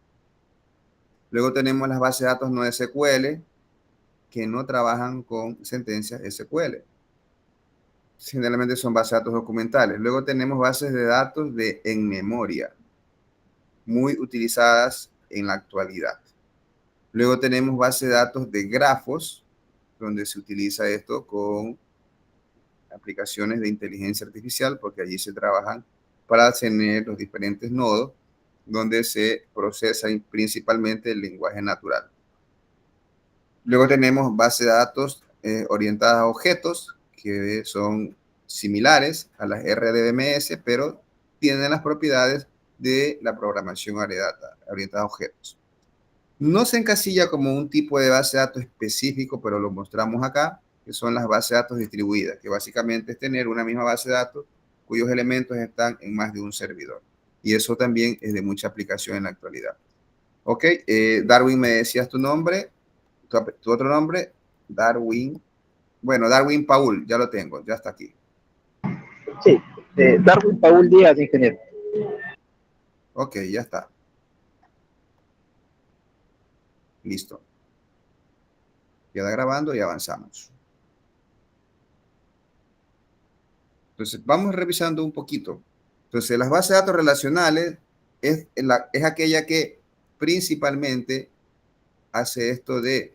Luego tenemos las bases de datos no SQL, que no trabajan con sentencias SQL. Generalmente son bases de datos documentales. Luego tenemos bases de datos en memoria, muy utilizadas en la actualidad. Luego tenemos bases de datos de grafos, donde se utiliza esto con aplicaciones de inteligencia artificial, porque allí se trabajan para tener los diferentes nodos, donde se procesa principalmente el lenguaje natural. Luego tenemos bases de datos orientadas a objetos, que son similares a las RDBMS, pero tienen las propiedades de la programación orientada a objetos. No se encasilla como un tipo de base de datos específico, pero lo mostramos acá, que son las bases de datos distribuidas, que básicamente es tener una misma base de datos cuyos elementos están en más de un servidor. y eso también es de mucha aplicación en la actualidad. Ok, Darwin, me decías tu nombre, tu otro nombre, Darwin. Bueno, Darwin Paul, ya lo tengo, ya está aquí. Sí, Darwin Paul Díaz, ingeniero. Ok, ya está. Listo. Queda grabando y avanzamos. Entonces, vamos revisando un poquito. Entonces, las bases de datos relacionales es aquella que principalmente hace esto de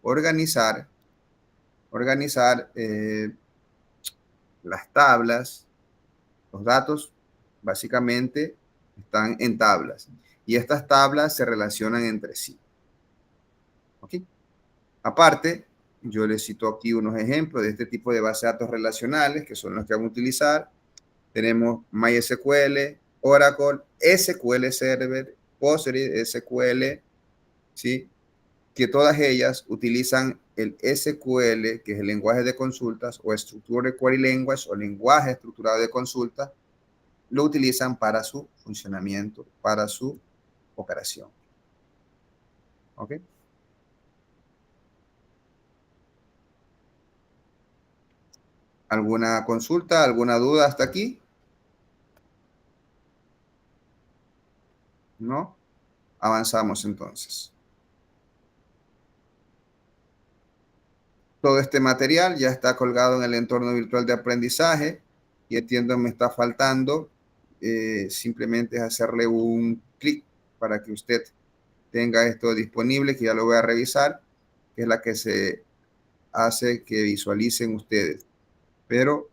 organizar las tablas. Los datos básicamente están en tablas y estas tablas se relacionan entre sí. ¿Ok? Aparte, yo les cito aquí unos ejemplos de este tipo de bases de datos relacionales que son los que vamos a utilizar. Tenemos MySQL, Oracle, SQL Server, PostgreSQL, ¿sí? Que todas ellas utilizan el SQL, que es el lenguaje de consultas, o Structured Query Language, o lenguaje estructurado de consulta, lo utilizan para su funcionamiento, para su operación. ¿Ok? ¿Alguna consulta, alguna duda hasta aquí? ¿No? Avanzamos entonces. Todo este material ya está colgado en el entorno virtual de aprendizaje y entiendo me está faltando simplemente es hacerle un clic para que usted tenga esto disponible, que ya lo voy a revisar, que es la que se hace que visualicen ustedes. Pero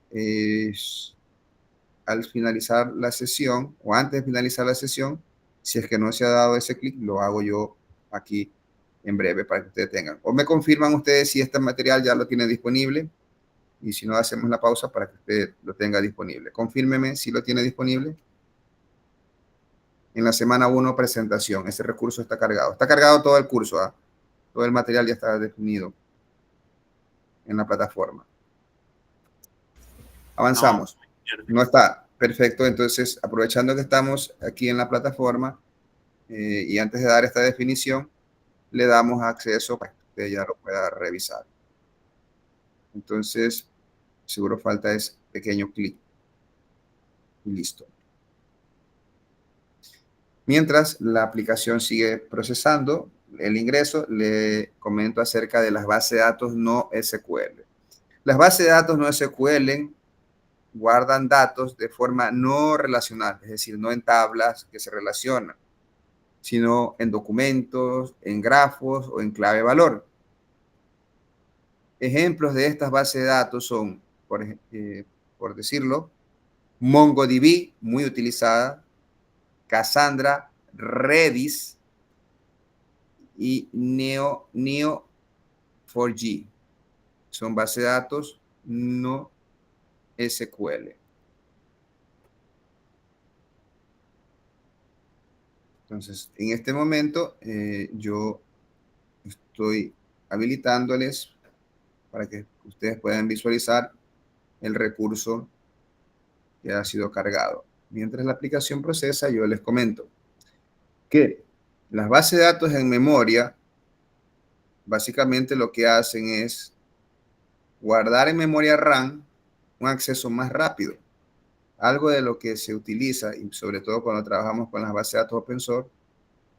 al finalizar la sesión o antes de finalizar la sesión, si es que no se ha dado ese clic, lo hago yo aquí en breve para que ustedes tengan. O me confirman ustedes si este material ya lo tiene disponible y si no, hacemos la pausa para que usted lo tenga disponible. Confírmeme si lo tiene disponible. En la semana 1, presentación. Ese recurso está cargado. Está cargado todo el curso. ¿Ah? Todo el material ya está definido en la plataforma. Avanzamos. No está. Perfecto. Entonces, aprovechando que estamos aquí en la plataforma y antes de dar esta definición, le damos acceso para que usted ya lo pueda revisar. Entonces, seguro falta ese pequeño clic. Y listo. Mientras la aplicación sigue procesando el ingreso, le comento acerca de las bases de datos no SQL. Las bases de datos no SQL guardan datos de forma no relacional, es decir, no en tablas que se relacionan, sino en documentos, en grafos o en clave valor. Ejemplos de estas bases de datos son, por decirlo, MongoDB, muy utilizada, Cassandra, Redis y Neo4j. Son bases de datos no SQL. Entonces, en este momento, yo estoy habilitándoles para que ustedes puedan visualizar el recurso que ha sido cargado. Mientras la aplicación procesa, yo les comento que las bases de datos en memoria, básicamente lo que hacen es guardar en memoria RAM un acceso más rápido. Algo de lo que se utiliza, y sobre todo cuando trabajamos con las bases de datos open source,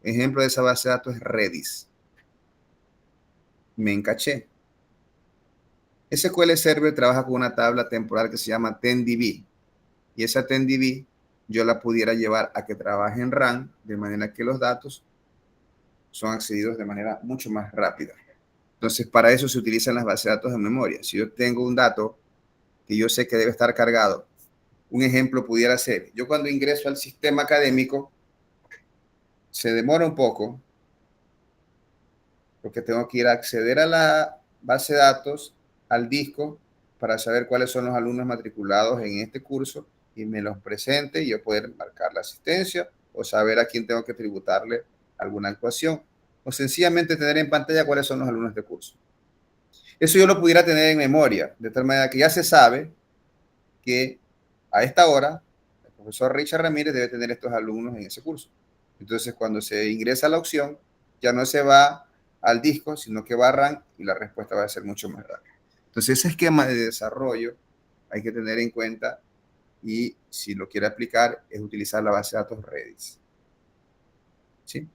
ejemplo de esa base de datos es Redis. Memcache. SQL Server trabaja con una tabla temporal que se llama 10DB. Y esa 10DB yo la pudiera llevar a que trabaje en RAM, de manera que los datos son accedidos de manera mucho más rápida. Entonces, para eso se utilizan las bases de datos en memoria. Si yo tengo un dato que yo sé que debe estar cargado, un ejemplo pudiera ser, yo cuando ingreso al sistema académico, se demora un poco, porque tengo que ir a acceder a la base de datos, al disco, para saber cuáles son los alumnos matriculados en este curso y me los presente y yo poder marcar la asistencia o saber a quién tengo que tributarle alguna actuación o sencillamente tener en pantalla cuáles son los alumnos de curso. Eso yo lo pudiera tener en memoria, de tal manera que ya se sabe que a esta hora, profesor Richard Ramírez debe tener estos alumnos en ese curso. Entonces, cuando se ingresa la opción, ya no se va al disco, sino que va a RAM y la respuesta va a ser mucho más rápida. Entonces, ese esquema de desarrollo hay que tener en cuenta y si lo quiere aplicar es utilizar la base de datos Redis. ¿Sí?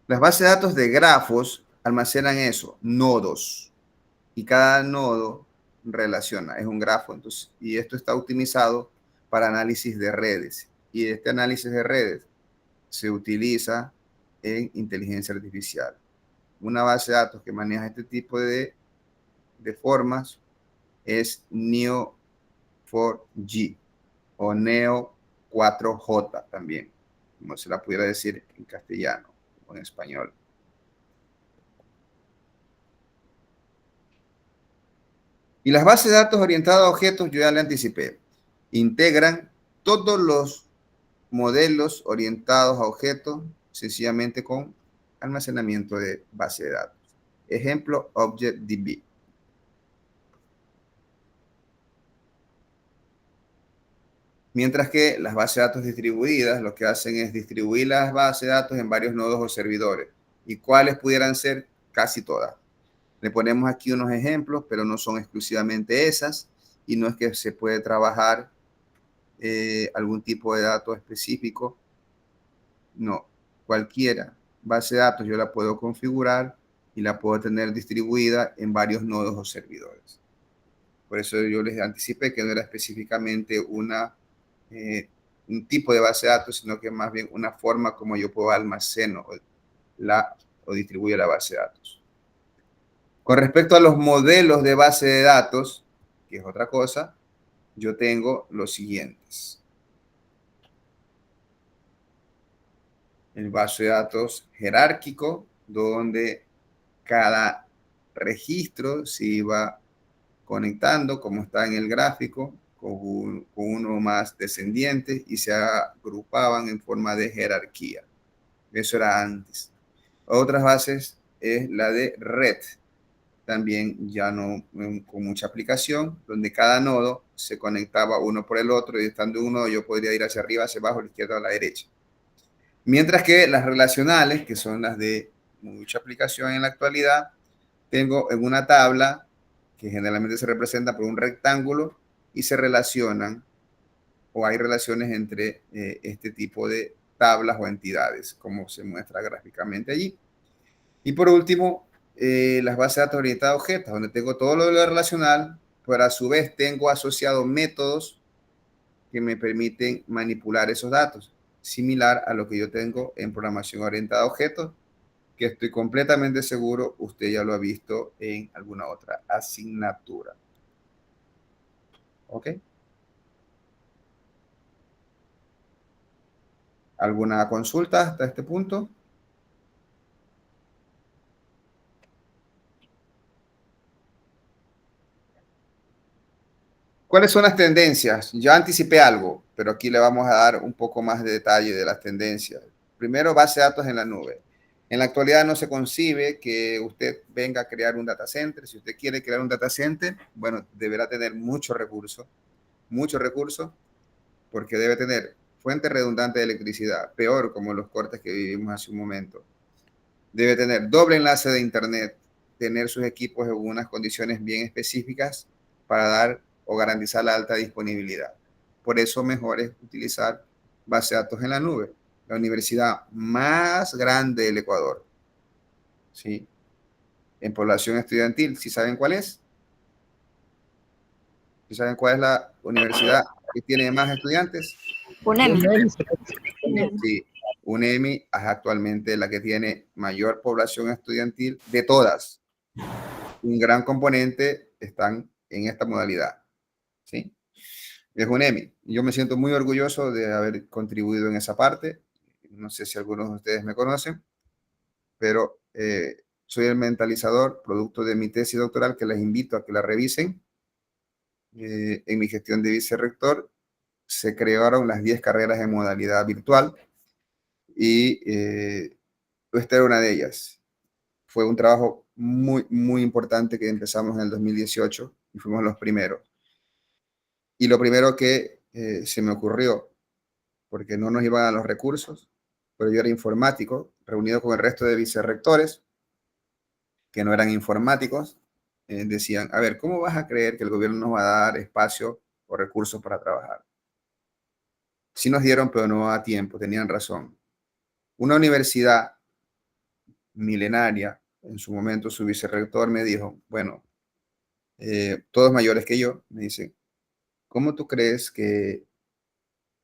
Las bases de datos de grafos almacenan eso, nodos. Y cada nodo relaciona, es un grafo. Entonces, y esto está optimizado para análisis de redes. Y este análisis de redes se utiliza en inteligencia artificial. Una base de datos que maneja este tipo de formas es Neo4j o Neo4j también, como se la pudiera decir en castellano o en español. Y las bases de datos orientadas a objetos, yo ya le anticipé, integran todos los modelos orientados a objetos sencillamente con almacenamiento de base de datos. Ejemplo, ObjectDB. Mientras que las bases de datos distribuidas lo que hacen es distribuir las bases de datos en varios nodos o servidores. ¿Y cuáles pudieran ser? Casi todas. Le ponemos aquí unos ejemplos, pero no son exclusivamente esas. Y no es que se puede trabajar algún tipo de dato específico. No, cualquiera base de datos yo la puedo configurar y la puedo tener distribuida en varios nodos o servidores. Por eso yo les anticipé que no era específicamente un tipo de base de datos, sino que más bien una forma como yo puedo almacenar o distribuir la base de datos. Con respecto a los modelos de base de datos, que es otra cosa, yo tengo los siguientes. El base de datos jerárquico, donde cada registro se iba conectando, como está en el gráfico, con uno más descendiente y se agrupaban en forma de jerarquía. Eso era antes. Otras bases es la de red, también ya no con mucha aplicación, donde cada nodo se conectaba uno por el otro y estando en un nodo yo podría ir hacia arriba, hacia abajo, a la izquierda o a la derecha. Mientras que las relacionales, que son las de mucha aplicación en la actualidad, tengo en una tabla que generalmente se representa por un rectángulo y se relacionan o hay relaciones entre este tipo de tablas o entidades, como se muestra gráficamente allí. Y por último, las bases de datos orientadas a objetos, donde tengo todo lo de lo relacional, pero a su vez tengo asociados métodos que me permiten manipular esos datos, similar a lo que yo tengo en programación orientada a objetos, que estoy completamente seguro usted ya lo ha visto en alguna otra asignatura. ¿Ok? ¿Alguna consulta hasta este punto? ¿Cuáles son las tendencias? Ya anticipé algo, pero aquí le vamos a dar un poco más de detalle de las tendencias. Primero, base de datos en la nube. En la actualidad no se concibe que usted venga a crear un data center. Si usted quiere crear un data center, bueno, deberá tener muchos recursos, porque debe tener fuente redundante de electricidad, peor como los cortes que vivimos hace un momento. Debe tener doble enlace de internet, tener sus equipos en unas condiciones bien específicas para dar o garantizar la alta disponibilidad. Por eso mejor es utilizar base de datos en la nube. La universidad más grande del Ecuador, ¿sí? En población estudiantil, ¿sí saben cuál es? ¿Sí saben cuál es la universidad que tiene más estudiantes? UNEMI. Sí, UNEMI es actualmente la que tiene mayor población estudiantil de todas. Un gran componente están en esta modalidad, ¿sí? Es UNEMI. Yo me siento muy orgulloso de haber contribuido en esa parte. No sé si algunos de ustedes me conocen, pero soy el mentalizador, producto de mi tesis doctoral, que les invito a que la revisen. En mi gestión de vicerrector se crearon las 10 carreras en modalidad virtual y esta era una de ellas. fue un trabajo muy, muy importante que empezamos en el 2018 y fuimos los primeros. Y lo primero que se me ocurrió, porque no nos iban a los recursos, pero yo era informático, reunido con el resto de vicerrectores, que no eran informáticos, decían, a ver, ¿cómo vas a creer que el gobierno nos va a dar espacio o recursos para trabajar? Sí nos dieron, pero no a tiempo, tenían razón. Una universidad milenaria, en su momento su vicerrector me dijo, bueno, todos mayores que yo, me dicen, ¿cómo tú crees que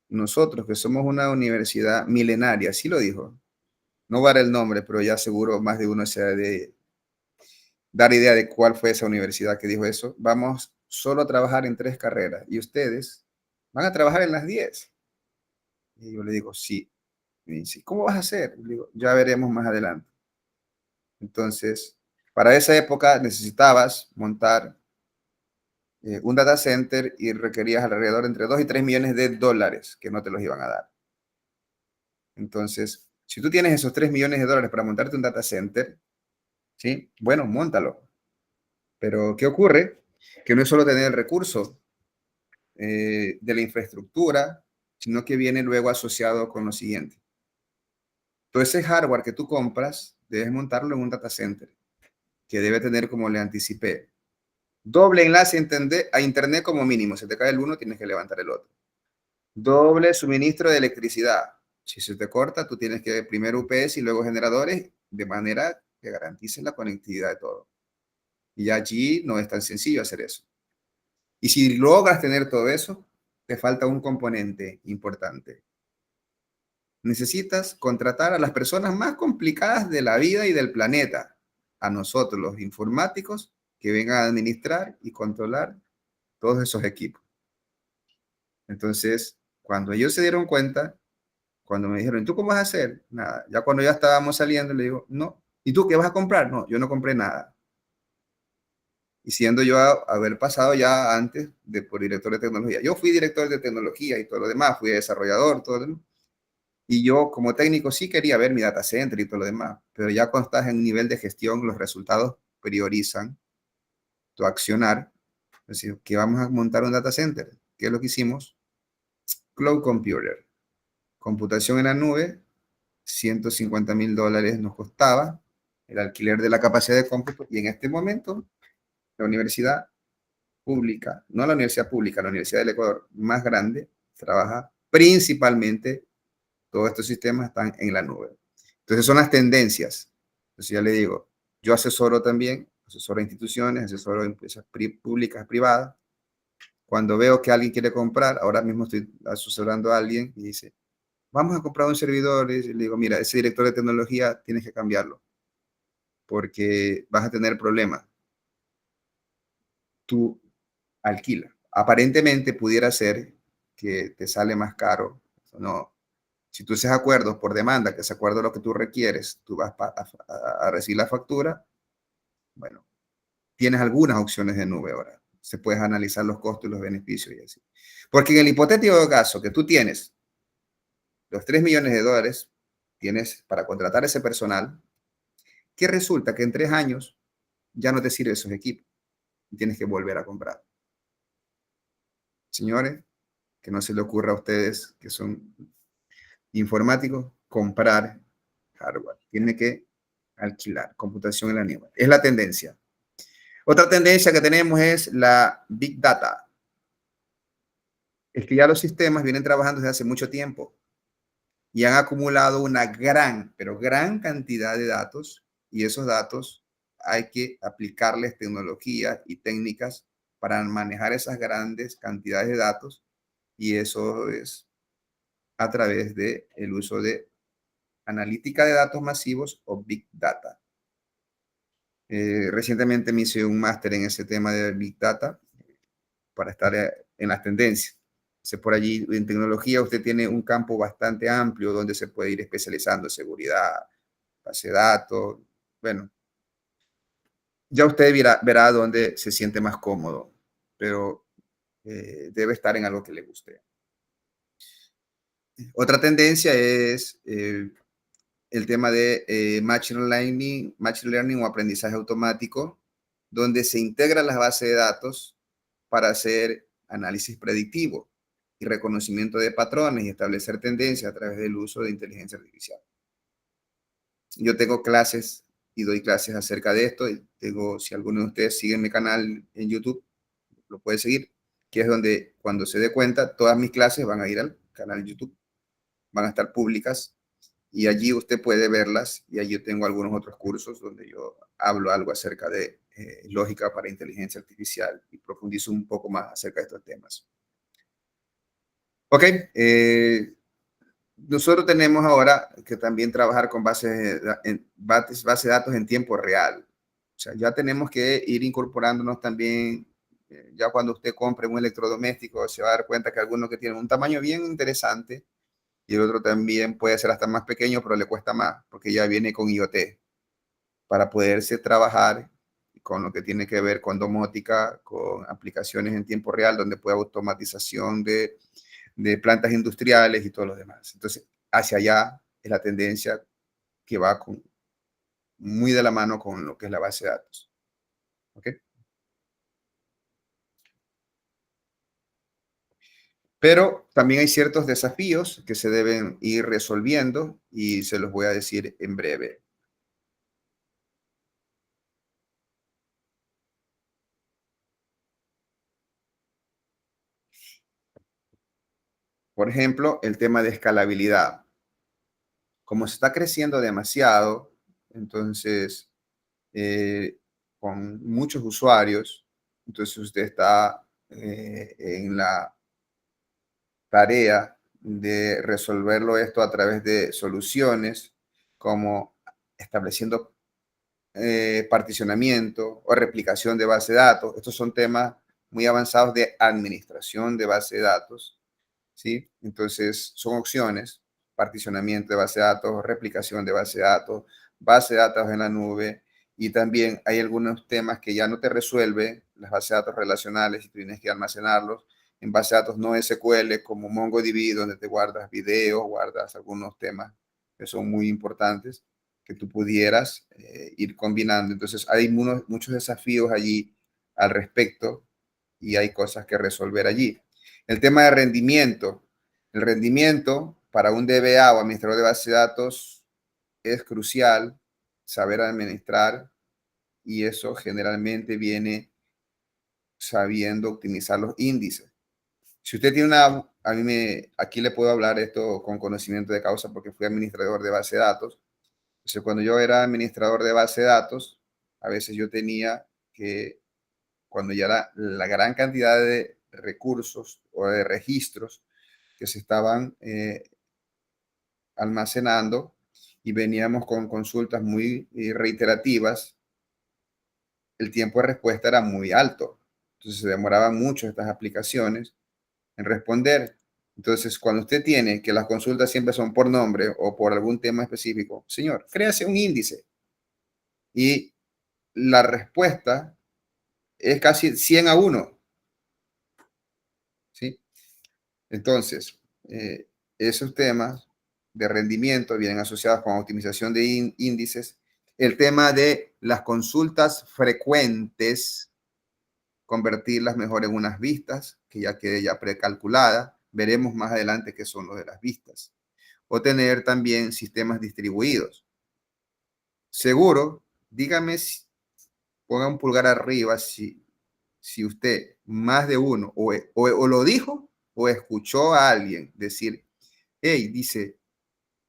nosotros, que somos una universidad milenaria, así lo dijo, no va a dar el nombre, pero ya seguro más de uno se ha de dar idea de cuál fue esa universidad que dijo eso, vamos solo a trabajar en 3 carreras y ustedes van a trabajar en las 10? Y yo le digo, sí. Me dice, ¿cómo vas a hacer? Le digo, ya veremos más adelante. Entonces, para esa época necesitabas montar un data center y requerías alrededor entre 2 y 3 millones de dólares que no te los iban a dar. Entonces, si tú tienes esos 3 millones de dólares para montarte un data center, ¿sí? Bueno, móntalo. Pero, ¿qué ocurre? Que no es solo tener el recurso de la infraestructura, sino que viene luego asociado con lo siguiente. Todo ese hardware que tú compras, debes montarlo en un data center, que debe tener, como le anticipé, doble enlace a internet como mínimo. Si te cae el uno, tienes que levantar el otro. Doble suministro de electricidad. Si se te corta, tú tienes que primero UPS y luego generadores, de manera que garanticen la conectividad de todo. Y allí no es tan sencillo hacer eso. Y si logras tener todo eso, te falta un componente importante. Necesitas contratar a las personas más complicadas de la vida y del planeta, a nosotros, los informáticos, que vengan a administrar y controlar todos esos equipos. Entonces, cuando ellos se dieron cuenta, cuando me dijeron, ¿tú cómo vas a hacer? Nada. Ya cuando ya estábamos saliendo, le digo, no. ¿Y tú qué vas a comprar? No, yo no compré nada. Y siendo yo haber pasado ya antes por director de tecnología. Yo fui director de tecnología y todo lo demás, fui desarrollador, todo lo demás. Y yo como técnico sí quería ver mi data center y todo lo demás, pero ya cuando estás en un nivel de gestión, los resultados priorizan tu accionar. Es decir, que vamos a montar un data center. ¿Qué es lo que hicimos? Cloud Computer. Computación en la nube, $150,000 nos costaba el alquiler de la capacidad de cómputo y en este momento la universidad pública, no la universidad pública, la Universidad del Ecuador más grande, trabaja principalmente, todos estos sistemas están en la nube. Entonces son las tendencias. Entonces ya le digo, yo asesoro también, asesoro a instituciones, asesoro a empresas públicas, privadas. Cuando veo que alguien quiere comprar, ahora mismo estoy asesorando a alguien y dice, vamos a comprar un servidor, y le digo, mira, ese director de tecnología tienes que cambiarlo, porque vas a tener problemas. Tú alquila. Aparentemente pudiera ser que te sale más caro. No. Si tú haces acuerdos por demanda, que es acuerdo a lo que tú requieres, tú vas a recibir la factura, bueno, tienes algunas opciones de nube ahora. Se puedes analizar los costos y los beneficios y así. Porque en el hipotético caso que tú tienes los 3 millones de dólares, tienes para contratar ese personal, que resulta que en 3 años ya no te sirven esos equipos y tienes que volver a comprar. Señores, que no se le ocurra a ustedes que son informáticos comprar hardware. Tiene que alquilar computación en la nube. Es la tendencia. Otra tendencia que tenemos es la Big Data. Es que ya los sistemas vienen trabajando desde hace mucho tiempo y han acumulado una gran, pero gran cantidad de datos y esos datos hay que aplicarles tecnologías y técnicas para manejar esas grandes cantidades de datos y eso es a través del uso de analítica de datos masivos o Big Data. Recientemente me hice un máster en ese tema de Big Data para estar en las tendencias. Por allí en tecnología usted tiene un campo bastante amplio donde se puede ir especializando en seguridad, base de datos. Bueno, ya usted verá dónde se siente más cómodo, pero debe estar en algo que le guste. Otra tendencia es el tema de machine learning o aprendizaje automático, donde se integran las bases de datos para hacer análisis predictivo y reconocimiento de patrones y establecer tendencias a través del uso de inteligencia artificial. Yo tengo clases y doy clases acerca de esto. Y si alguno de ustedes sigue mi canal en YouTube, lo puede seguir, que es donde cuando se dé cuenta, todas mis clases van a ir al canal de YouTube, van a estar públicas y allí usted puede verlas y allí tengo algunos otros cursos donde yo hablo algo acerca de lógica para inteligencia artificial y profundizo un poco más acerca de estos temas. Ok, nosotros tenemos ahora que también trabajar con base de datos en tiempo real. O sea, ya tenemos que ir incorporándonos también, ya cuando usted compre un electrodoméstico, se va a dar cuenta que algunos que tienen un tamaño bien interesante y el otro también puede ser hasta más pequeño, pero le cuesta más, porque ya viene con IoT, para poderse trabajar con lo que tiene que ver con domótica, con aplicaciones en tiempo real, donde puede automatización de plantas industriales y todo lo demás. Entonces, hacia allá es la tendencia que va muy de la mano con lo que es la base de datos. ¿Ok? Pero también hay ciertos desafíos que se deben ir resolviendo y se los voy a decir en breve. Por ejemplo, el tema de escalabilidad. Como se está creciendo demasiado, entonces, con muchos usuarios, entonces usted está en la tarea de resolverlo esto a través de soluciones como estableciendo particionamiento o replicación de base de datos. Estos son temas muy avanzados de administración de base de datos, ¿sí? Entonces, son opciones: particionamiento de base de datos, replicación de base de datos en la nube, y también hay algunos temas que ya no te resuelve las bases de datos relacionales y tienes que almacenarlos en base de datos no SQL como MongoDB, donde te guardas videos, guardas algunos temas que son muy importantes que tú pudieras ir combinando. Entonces, hay muchos desafíos allí al respecto y hay cosas que resolver allí. El tema de rendimiento. El rendimiento para un DBA o administrador de base de datos es crucial saber administrar, y eso generalmente viene sabiendo optimizar los índices. Si usted tiene aquí le puedo hablar esto con conocimiento de causa porque fui administrador de base de datos. Entonces, cuando yo era administrador de base de datos, a veces yo tenía que, cuando ya era la gran cantidad de recursos o de registros que se estaban almacenando y veníamos con consultas muy reiterativas, el tiempo de respuesta era muy alto. Entonces se demoraban mucho estas aplicaciones en responder. Entonces, cuando usted tiene que las consultas siempre son por nombre o por algún tema específico, señor, créase un índice y la respuesta es casi 100-1, ¿sí? Entonces, esos temas de rendimiento vienen asociados con optimización de índices. El tema de las consultas frecuentes, convertirlas mejor en unas vistas, que ya quede ya precalculada. Veremos más adelante qué son los de las vistas. O tener también sistemas distribuidos. Seguro, dígame, ponga un pulgar arriba si usted, más de uno, o lo dijo o escuchó a alguien decir, hey, dice,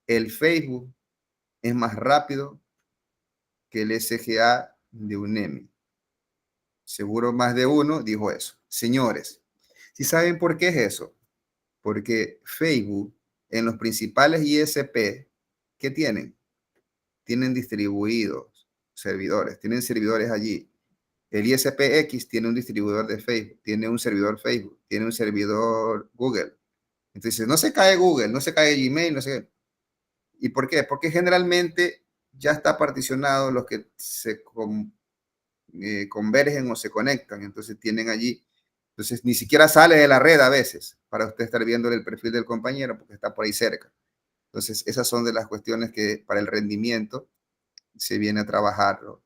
el Facebook es más rápido que el SGA de UNEMI. Seguro más de uno dijo eso. Señores, ¿sí saben por qué es eso? Porque Facebook, en los principales ISP, ¿qué tienen? Tienen distribuidos servidores, tienen servidores allí. El ISPX tiene un distribuidor de Facebook, tiene un servidor Facebook, tiene un servidor Google. Entonces, no se cae Google, no se cae Gmail, no sé. ¿Y por qué? Porque generalmente ya está particionado los que se convergen o se conectan. Entonces, tienen allí. Entonces, ni siquiera sale de la red a veces para usted estar viendo el perfil del compañero porque está por ahí cerca. Entonces, esas son de las cuestiones que para el rendimiento se viene a trabajar, ¿no?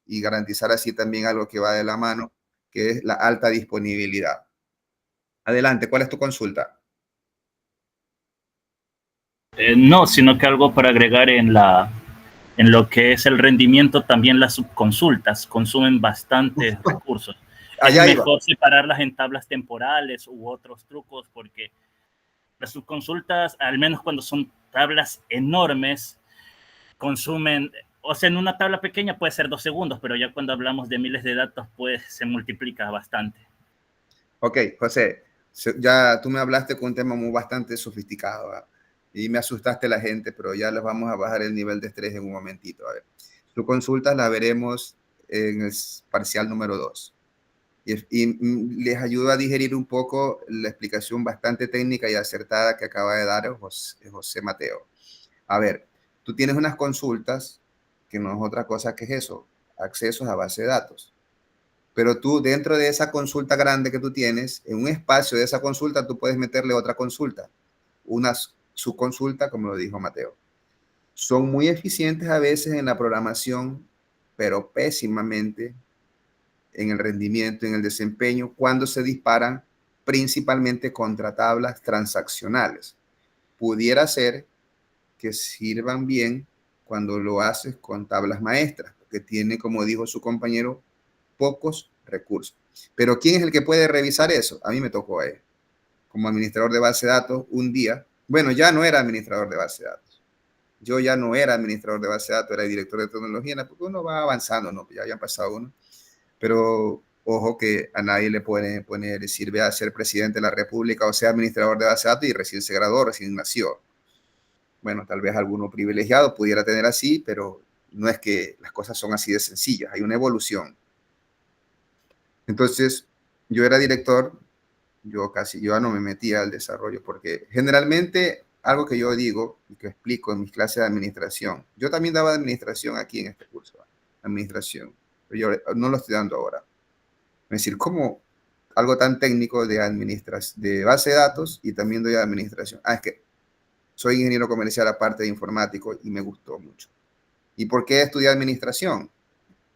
Y garantizar así también algo que va de la mano, que es la alta disponibilidad. Adelante, ¿cuál es tu consulta? No, sino que algo para agregar en lo que es el rendimiento, también las subconsultas consumen bastantes recursos. Es Allá iba. mejor separarlas en tablas temporales u otros trucos, porque las subconsultas, al menos cuando son tablas enormes, consumen, o sea, en una tabla pequeña puede ser 2 segundos, pero ya cuando hablamos de miles de datos, pues se multiplica bastante. Ok, José, ya tú me hablaste con un tema muy bastante sofisticado, ¿verdad? Y me asustaste la gente, pero ya les vamos a bajar el nivel de estrés en un momentito. A ver, tu consulta la veremos en el parcial número 2. Y les ayudo a digerir un poco la explicación bastante técnica y acertada que acaba de dar José Mateo. A ver, tú tienes unas consultas que no es otra cosa que eso, accesos a base de datos. Pero tú dentro de esa consulta grande que tú tienes, en un espacio de esa consulta, tú puedes meterle otra consulta, una subconsulta, como lo dijo Mateo. Son muy eficientes a veces en la programación, pero pésimamente en el rendimiento, en el desempeño, cuando se disparan principalmente contra tablas transaccionales. Pudiera ser que sirvan bien cuando lo haces con tablas maestras, porque tiene, como dijo su compañero, pocos recursos. Pero ¿quién es el que puede revisar eso? A mí me tocó como administrador de base de datos un día. Bueno, ya no era administrador de base de datos. Yo ya no era administrador de base de datos, era director de tecnología, porque uno va avanzando, ¿no? Ya habían pasado uno. Pero ojo que a nadie le puede poner, sirve a ser presidente de la República o sea administrador de base de datos y recién se graduó, recién nació. Bueno, tal vez alguno privilegiado pudiera tener así, pero no es que las cosas son así de sencillas, hay una evolución. Entonces, yo era director, yo ya no me metía al desarrollo, porque generalmente algo que yo digo y que explico en mis clases de administración, yo también daba administración aquí en este curso, administración, pero yo no lo estoy dando ahora. Es decir, como algo tan técnico de administración, de base de datos y también doy administración. Es que soy ingeniero comercial aparte de informático y me gustó mucho. ¿Y por qué estudié administración?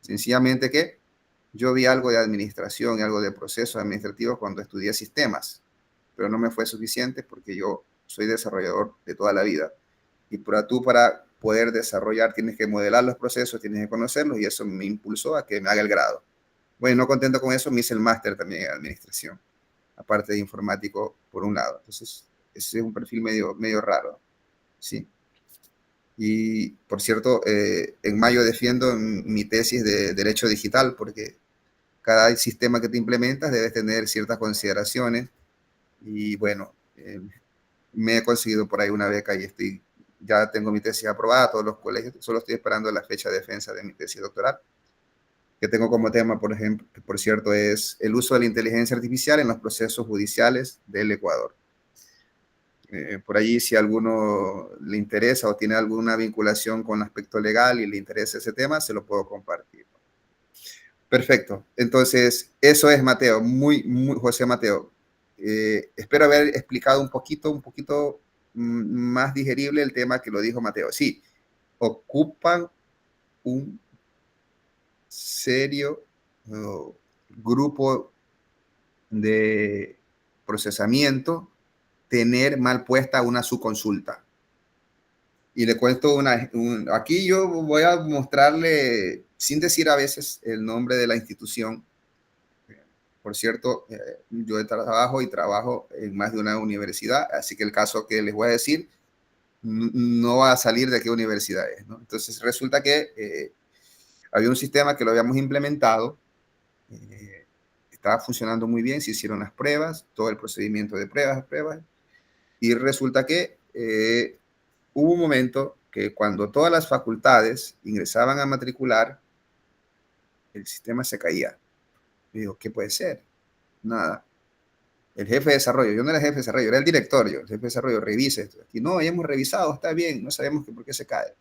Sencillamente que yo vi algo de administración y algo de procesos administrativos cuando estudié sistemas, pero no me fue suficiente porque yo soy desarrollador de toda la vida. Y para poder desarrollar tienes que modelar los procesos, tienes que conocerlos y eso me impulsó a que me haga el grado. Bueno, no contento con eso, me hice el máster también en administración, aparte de informático por un lado. Entonces, ese es un perfil medio raro, ¿sí? Y, por cierto, en mayo defiendo mi tesis de Derecho Digital porque cada sistema que te implementas debes tener ciertas consideraciones y, bueno, me he conseguido por ahí una beca y ya tengo mi tesis aprobada, todos los colegios, solo estoy esperando la fecha de defensa de mi tesis doctoral, que tengo como tema, por ejemplo, por cierto, es el uso de la inteligencia artificial en los procesos judiciales del Ecuador. Por allí, si a alguno le interesa o tiene alguna vinculación con el aspecto legal y le interesa ese tema, se lo puedo compartir. Perfecto. Entonces, eso es Mateo, muy José Mateo. Espero haber explicado un poquito más digerible el tema que lo dijo Mateo. Sí, ocupan un serio grupo de procesamiento tener mal puesta una subconsulta. Y le cuento aquí yo voy a mostrarle, sin decir a veces el nombre de la institución. Por cierto, yo trabajo en más de una universidad, así que el caso que les voy a decir no va a salir de qué universidad es, ¿no? Entonces resulta que había un sistema que lo habíamos implementado, estaba funcionando muy bien, se hicieron las pruebas, todo el procedimiento de pruebas, y resulta que hubo un momento que cuando todas las facultades ingresaban a matricular, el sistema se caía. Y digo, ¿qué puede ser? Nada. El jefe de desarrollo, yo no era el jefe de desarrollo, era el director, el jefe de desarrollo, revise esto. Aquí no, ya hemos revisado, está bien, no sabemos por qué se cae.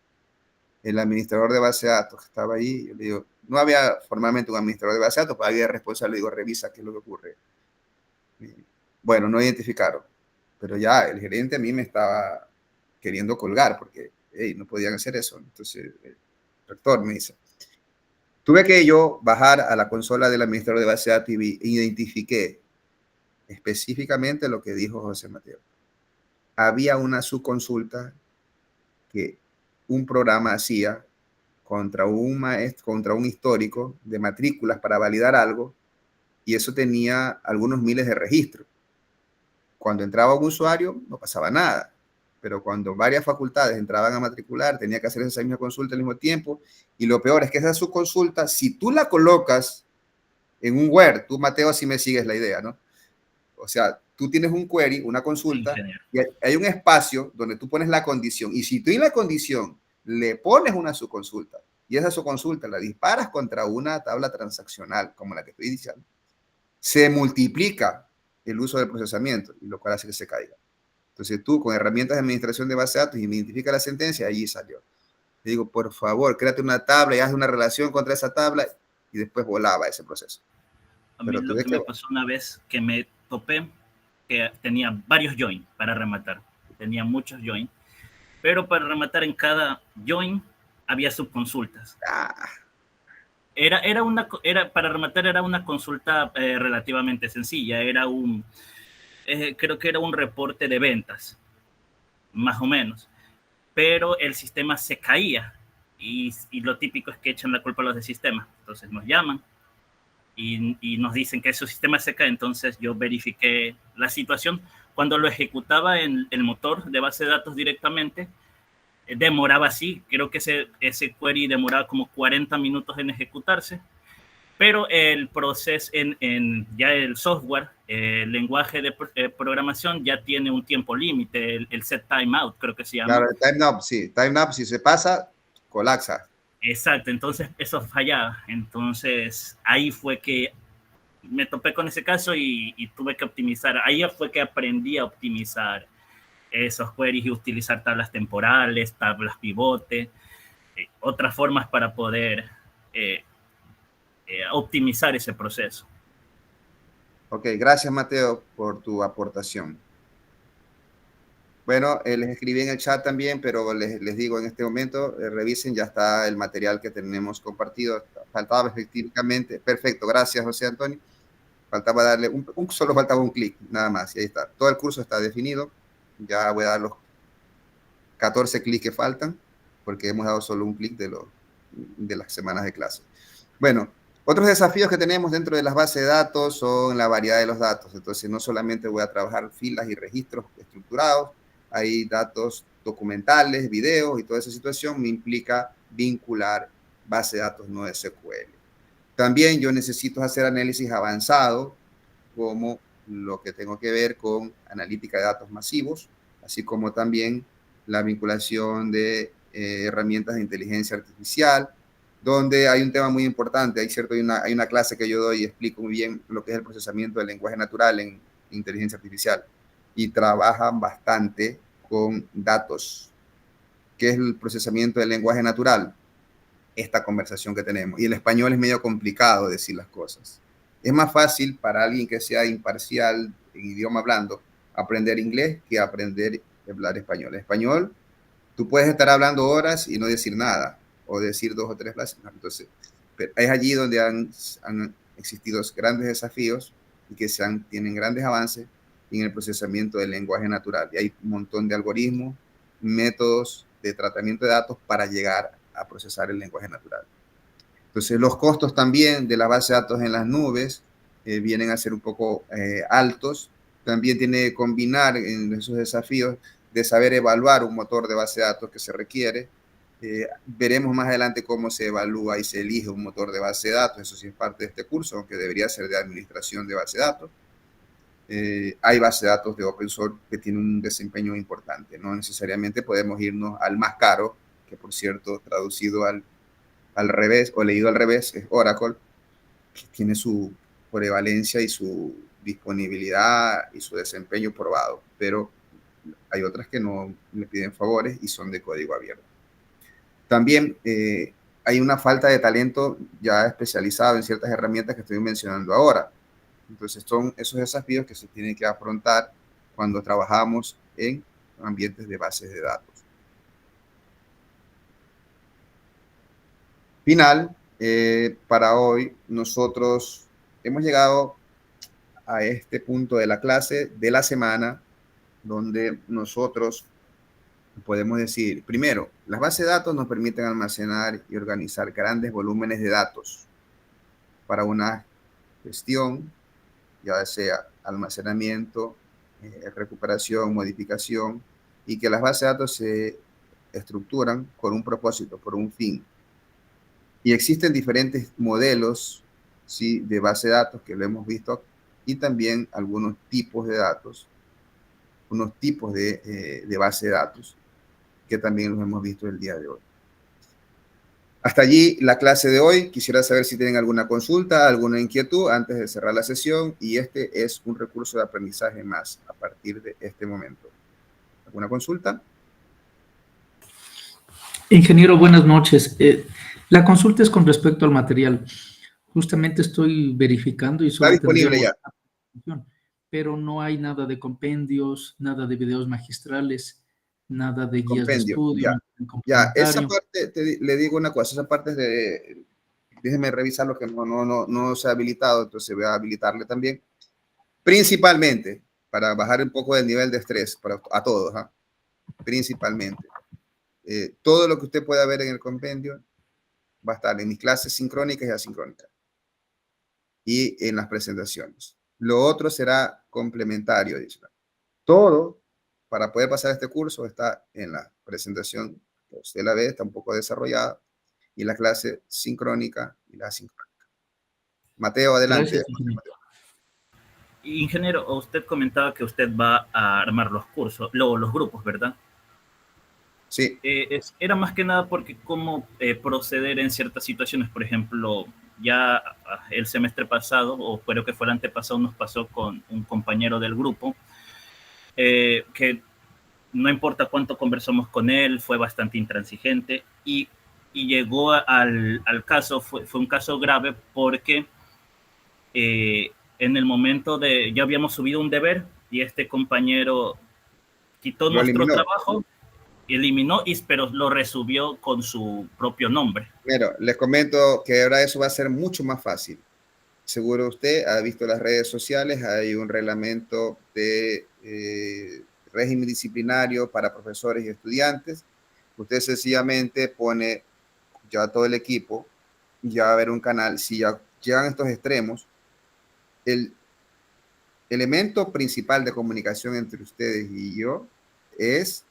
El administrador de base de datos que estaba ahí, yo le digo, no había formalmente un administrador de base de datos, pero había responsable, le digo, revisa qué es lo que ocurre. Bueno, no identificaron, pero ya el gerente a mí me estaba queriendo colgar porque no podían hacer eso. Entonces el rector me dice, tuve que yo bajar a la consola del administrador de base de datos y identifiqué específicamente lo que dijo José Mateo. Había una subconsulta que un programa hacía contra un maestro, contra un histórico de matrículas para validar algo, y eso tenía algunos miles de registros. Cuando entraba un usuario no pasaba nada, pero cuando varias facultades entraban a matricular tenía que hacer esa misma consulta al mismo tiempo, y lo peor es que esa subconsulta, si tú la colocas en un Word, tú Mateo, si me sigues la idea, ¿no? O sea, tú tienes un query, una consulta, y hay un espacio donde tú pones la condición, y si tú en la condición le pones una subconsulta, y esa subconsulta la disparas contra una tabla transaccional, como la que estoy diciendo, se multiplica el uso del procesamiento, y lo cual hace que se caiga. Entonces tú, con herramientas de administración de base de datos, identifica la sentencia, allí salió. Le digo, por favor, créate una tabla y haz una relación contra esa tabla, y después volaba ese proceso. A mí lo que me pasó una vez que me topé que tenía varios join para rematar. Tenía muchos join, pero para rematar en cada join había subconsultas. Para rematar era una consulta relativamente sencilla. Creo que era un reporte de ventas, más o menos. Pero el sistema se caía y lo típico es que echan la culpa a los del sistema. Entonces nos llaman y nos dicen que su sistema se cae. Entonces yo verifiqué la situación. Cuando lo ejecutaba en el motor de base de datos directamente, demoraba así. Creo que ese query demoraba como 40 minutos en ejecutarse. Pero el proceso ya el software, el lenguaje de programación ya tiene un tiempo límite, el set timeout, creo que se llama. Claro, el timeout, sí. Timeout, si se pasa, colapsa. Exacto, entonces eso fallaba. Entonces ahí fue que me topé con ese caso y tuve que optimizar. Ahí fue que aprendí a optimizar esos queries y utilizar tablas temporales, tablas pivote, otras formas para poder optimizar ese proceso. Ok, gracias Mateo por tu aportación. Bueno, les escribí en el chat también, pero les digo en este momento, revisen, ya está el material que tenemos compartido. Faltaba efectivamente, perfecto, gracias José Antonio. Faltaba darle, solo faltaba un clic, nada más, y ahí está. Todo el curso está definido, ya voy a dar los 14 clics que faltan, porque hemos dado solo un clic de las semanas de clase. Bueno, otros desafíos que tenemos dentro de las bases de datos son la variedad de los datos. Entonces, no solamente voy a trabajar filas y registros estructurados, hay datos documentales, videos y toda esa situación me implica vincular base de datos no SQL. También yo necesito hacer análisis avanzado, como lo que tengo que ver con analítica de datos masivos, así como también la vinculación de herramientas de inteligencia artificial, donde hay un tema muy importante. Hay una clase que yo doy y explico muy bien lo que es el procesamiento del lenguaje natural en inteligencia artificial, y trabajan bastante con datos. ¿Qué es el procesamiento del lenguaje natural? Esta conversación que tenemos. Y el español es medio complicado decir las cosas. Es más fácil para alguien que sea imparcial en idioma hablando aprender inglés que aprender a hablar español. Español, tú puedes estar hablando horas y no decir nada, o decir 2 o 3 frases. Entonces, es allí donde han existido grandes desafíos y que tienen grandes avances en el procesamiento del lenguaje natural. Y hay un montón de algoritmos, métodos de tratamiento de datos para llegar a procesar el lenguaje natural. Entonces, los costos también de la base de datos en las nubes vienen a ser un poco altos. También tiene que combinar en esos desafíos de saber evaluar un motor de base de datos que se requiere. Veremos más adelante cómo se evalúa y se elige un motor de base de datos. Eso sí es parte de este curso, aunque debería ser de administración de base de datos. Hay bases de datos de open source que tienen un desempeño importante. No necesariamente podemos irnos al más caro, que por cierto, traducido al revés o leído al revés, es Oracle, que tiene su prevalencia y su disponibilidad y su desempeño probado, pero hay otras que no le piden favores y son de código abierto. También hay una falta de talento ya especializado en ciertas herramientas que estoy mencionando ahora. Entonces son esos desafíos que se tienen que afrontar cuando trabajamos en ambientes de bases de datos. final, para hoy nosotros hemos llegado a este punto de la clase de la semana donde nosotros podemos decir, primero, las bases de datos nos permiten almacenar y organizar grandes volúmenes de datos para una gestión, ya sea almacenamiento, recuperación, modificación, y que las bases de datos se estructuran con un propósito, por un fin. Y existen diferentes modelos, ¿sí?, de base de datos que lo hemos visto, y también algunos tipos de datos, unos tipos de base de datos que también los hemos visto el día de hoy. Hasta allí la clase de hoy. Quisiera saber si tienen alguna consulta, alguna inquietud antes de cerrar la sesión, y este es un recurso de aprendizaje más a partir de este momento. ¿Alguna consulta? Ingeniero, buenas noches. La consulta es con respecto al material. Justamente estoy verificando y Está disponible ya. Pero no hay nada de compendios, nada de videos magistrales, nada de guías de estudio. Ya, esa parte, le digo una cosa, esa parte es de, déjeme revisar lo que no se ha habilitado, entonces voy a habilitarle también. Principalmente, para bajar un poco el nivel de estrés a todos, ¿eh? Principalmente. Todo lo que usted pueda ver en el compendio va a estar en mis clases sincrónicas y asincrónicas y en las presentaciones. Lo otro será complementario, dice. Todo para poder pasar este curso está en la presentación, que usted la ve, está un poco desarrollada, y la clase sincrónica y la asincrónica. Mateo, adelante. Gracias, ingeniero. Ingeniero, usted comentaba que usted va a armar los cursos, luego los grupos, ¿verdad? Sí. Era más que nada porque cómo proceder en ciertas situaciones. Por ejemplo, ya el semestre pasado, o creo que fue el antepasado, nos pasó con un compañero del grupo, que no importa cuánto conversamos con él, fue bastante intransigente y llegó al caso, fue un caso grave porque en el momento de, ya habíamos subido un deber y este compañero quitó nuestro trabajo, eliminó, pero lo resubió con su propio nombre. Pero les comento que ahora eso va a ser mucho más fácil. Seguro usted ha visto las redes sociales, hay un reglamento de régimen disciplinario para profesores y estudiantes. Usted sencillamente pone ya todo el equipo, ya va a haber un canal. Si ya llegan estos extremos, el elemento principal de comunicación entre ustedes y yo es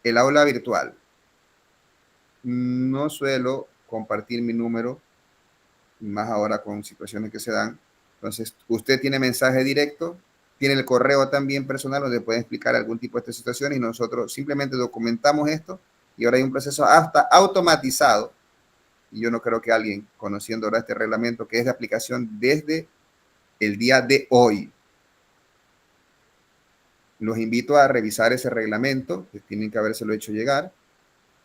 el aula virtual. No suelo compartir mi número, más ahora con situaciones que se dan. Entonces, usted tiene mensaje directo, tiene el correo también personal donde puede explicar algún tipo de esta situación y nosotros simplemente documentamos esto y ahora hay un proceso hasta automatizado. Y yo no creo que alguien, conociendo ahora este reglamento, que es de aplicación desde el día de hoy. Los invito a revisar ese reglamento, que tienen que habérselo hecho llegar.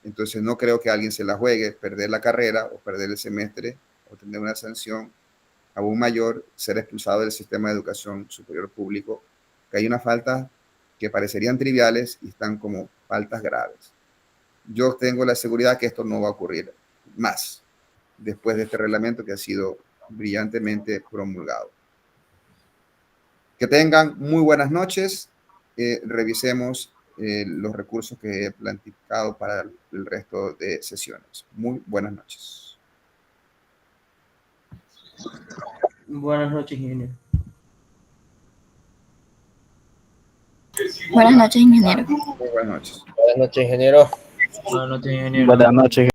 Entonces no creo que alguien se la juegue, perder la carrera o perder el semestre o tener una sanción aún mayor, ser expulsado del sistema de educación superior público, que hay unas faltas que parecerían triviales y están como faltas graves. Yo tengo la seguridad que esto no va a ocurrir más después de este reglamento que ha sido brillantemente promulgado. Que tengan muy buenas noches. Revisemos los recursos que he planificado para el resto de sesiones. Muy buenas noches. Buenas noches, ingeniero. Buenas noches, ingeniero. Muy buenas noches. Buenas noches, ingeniero. Buenas noches, ingeniero. Buenas noches.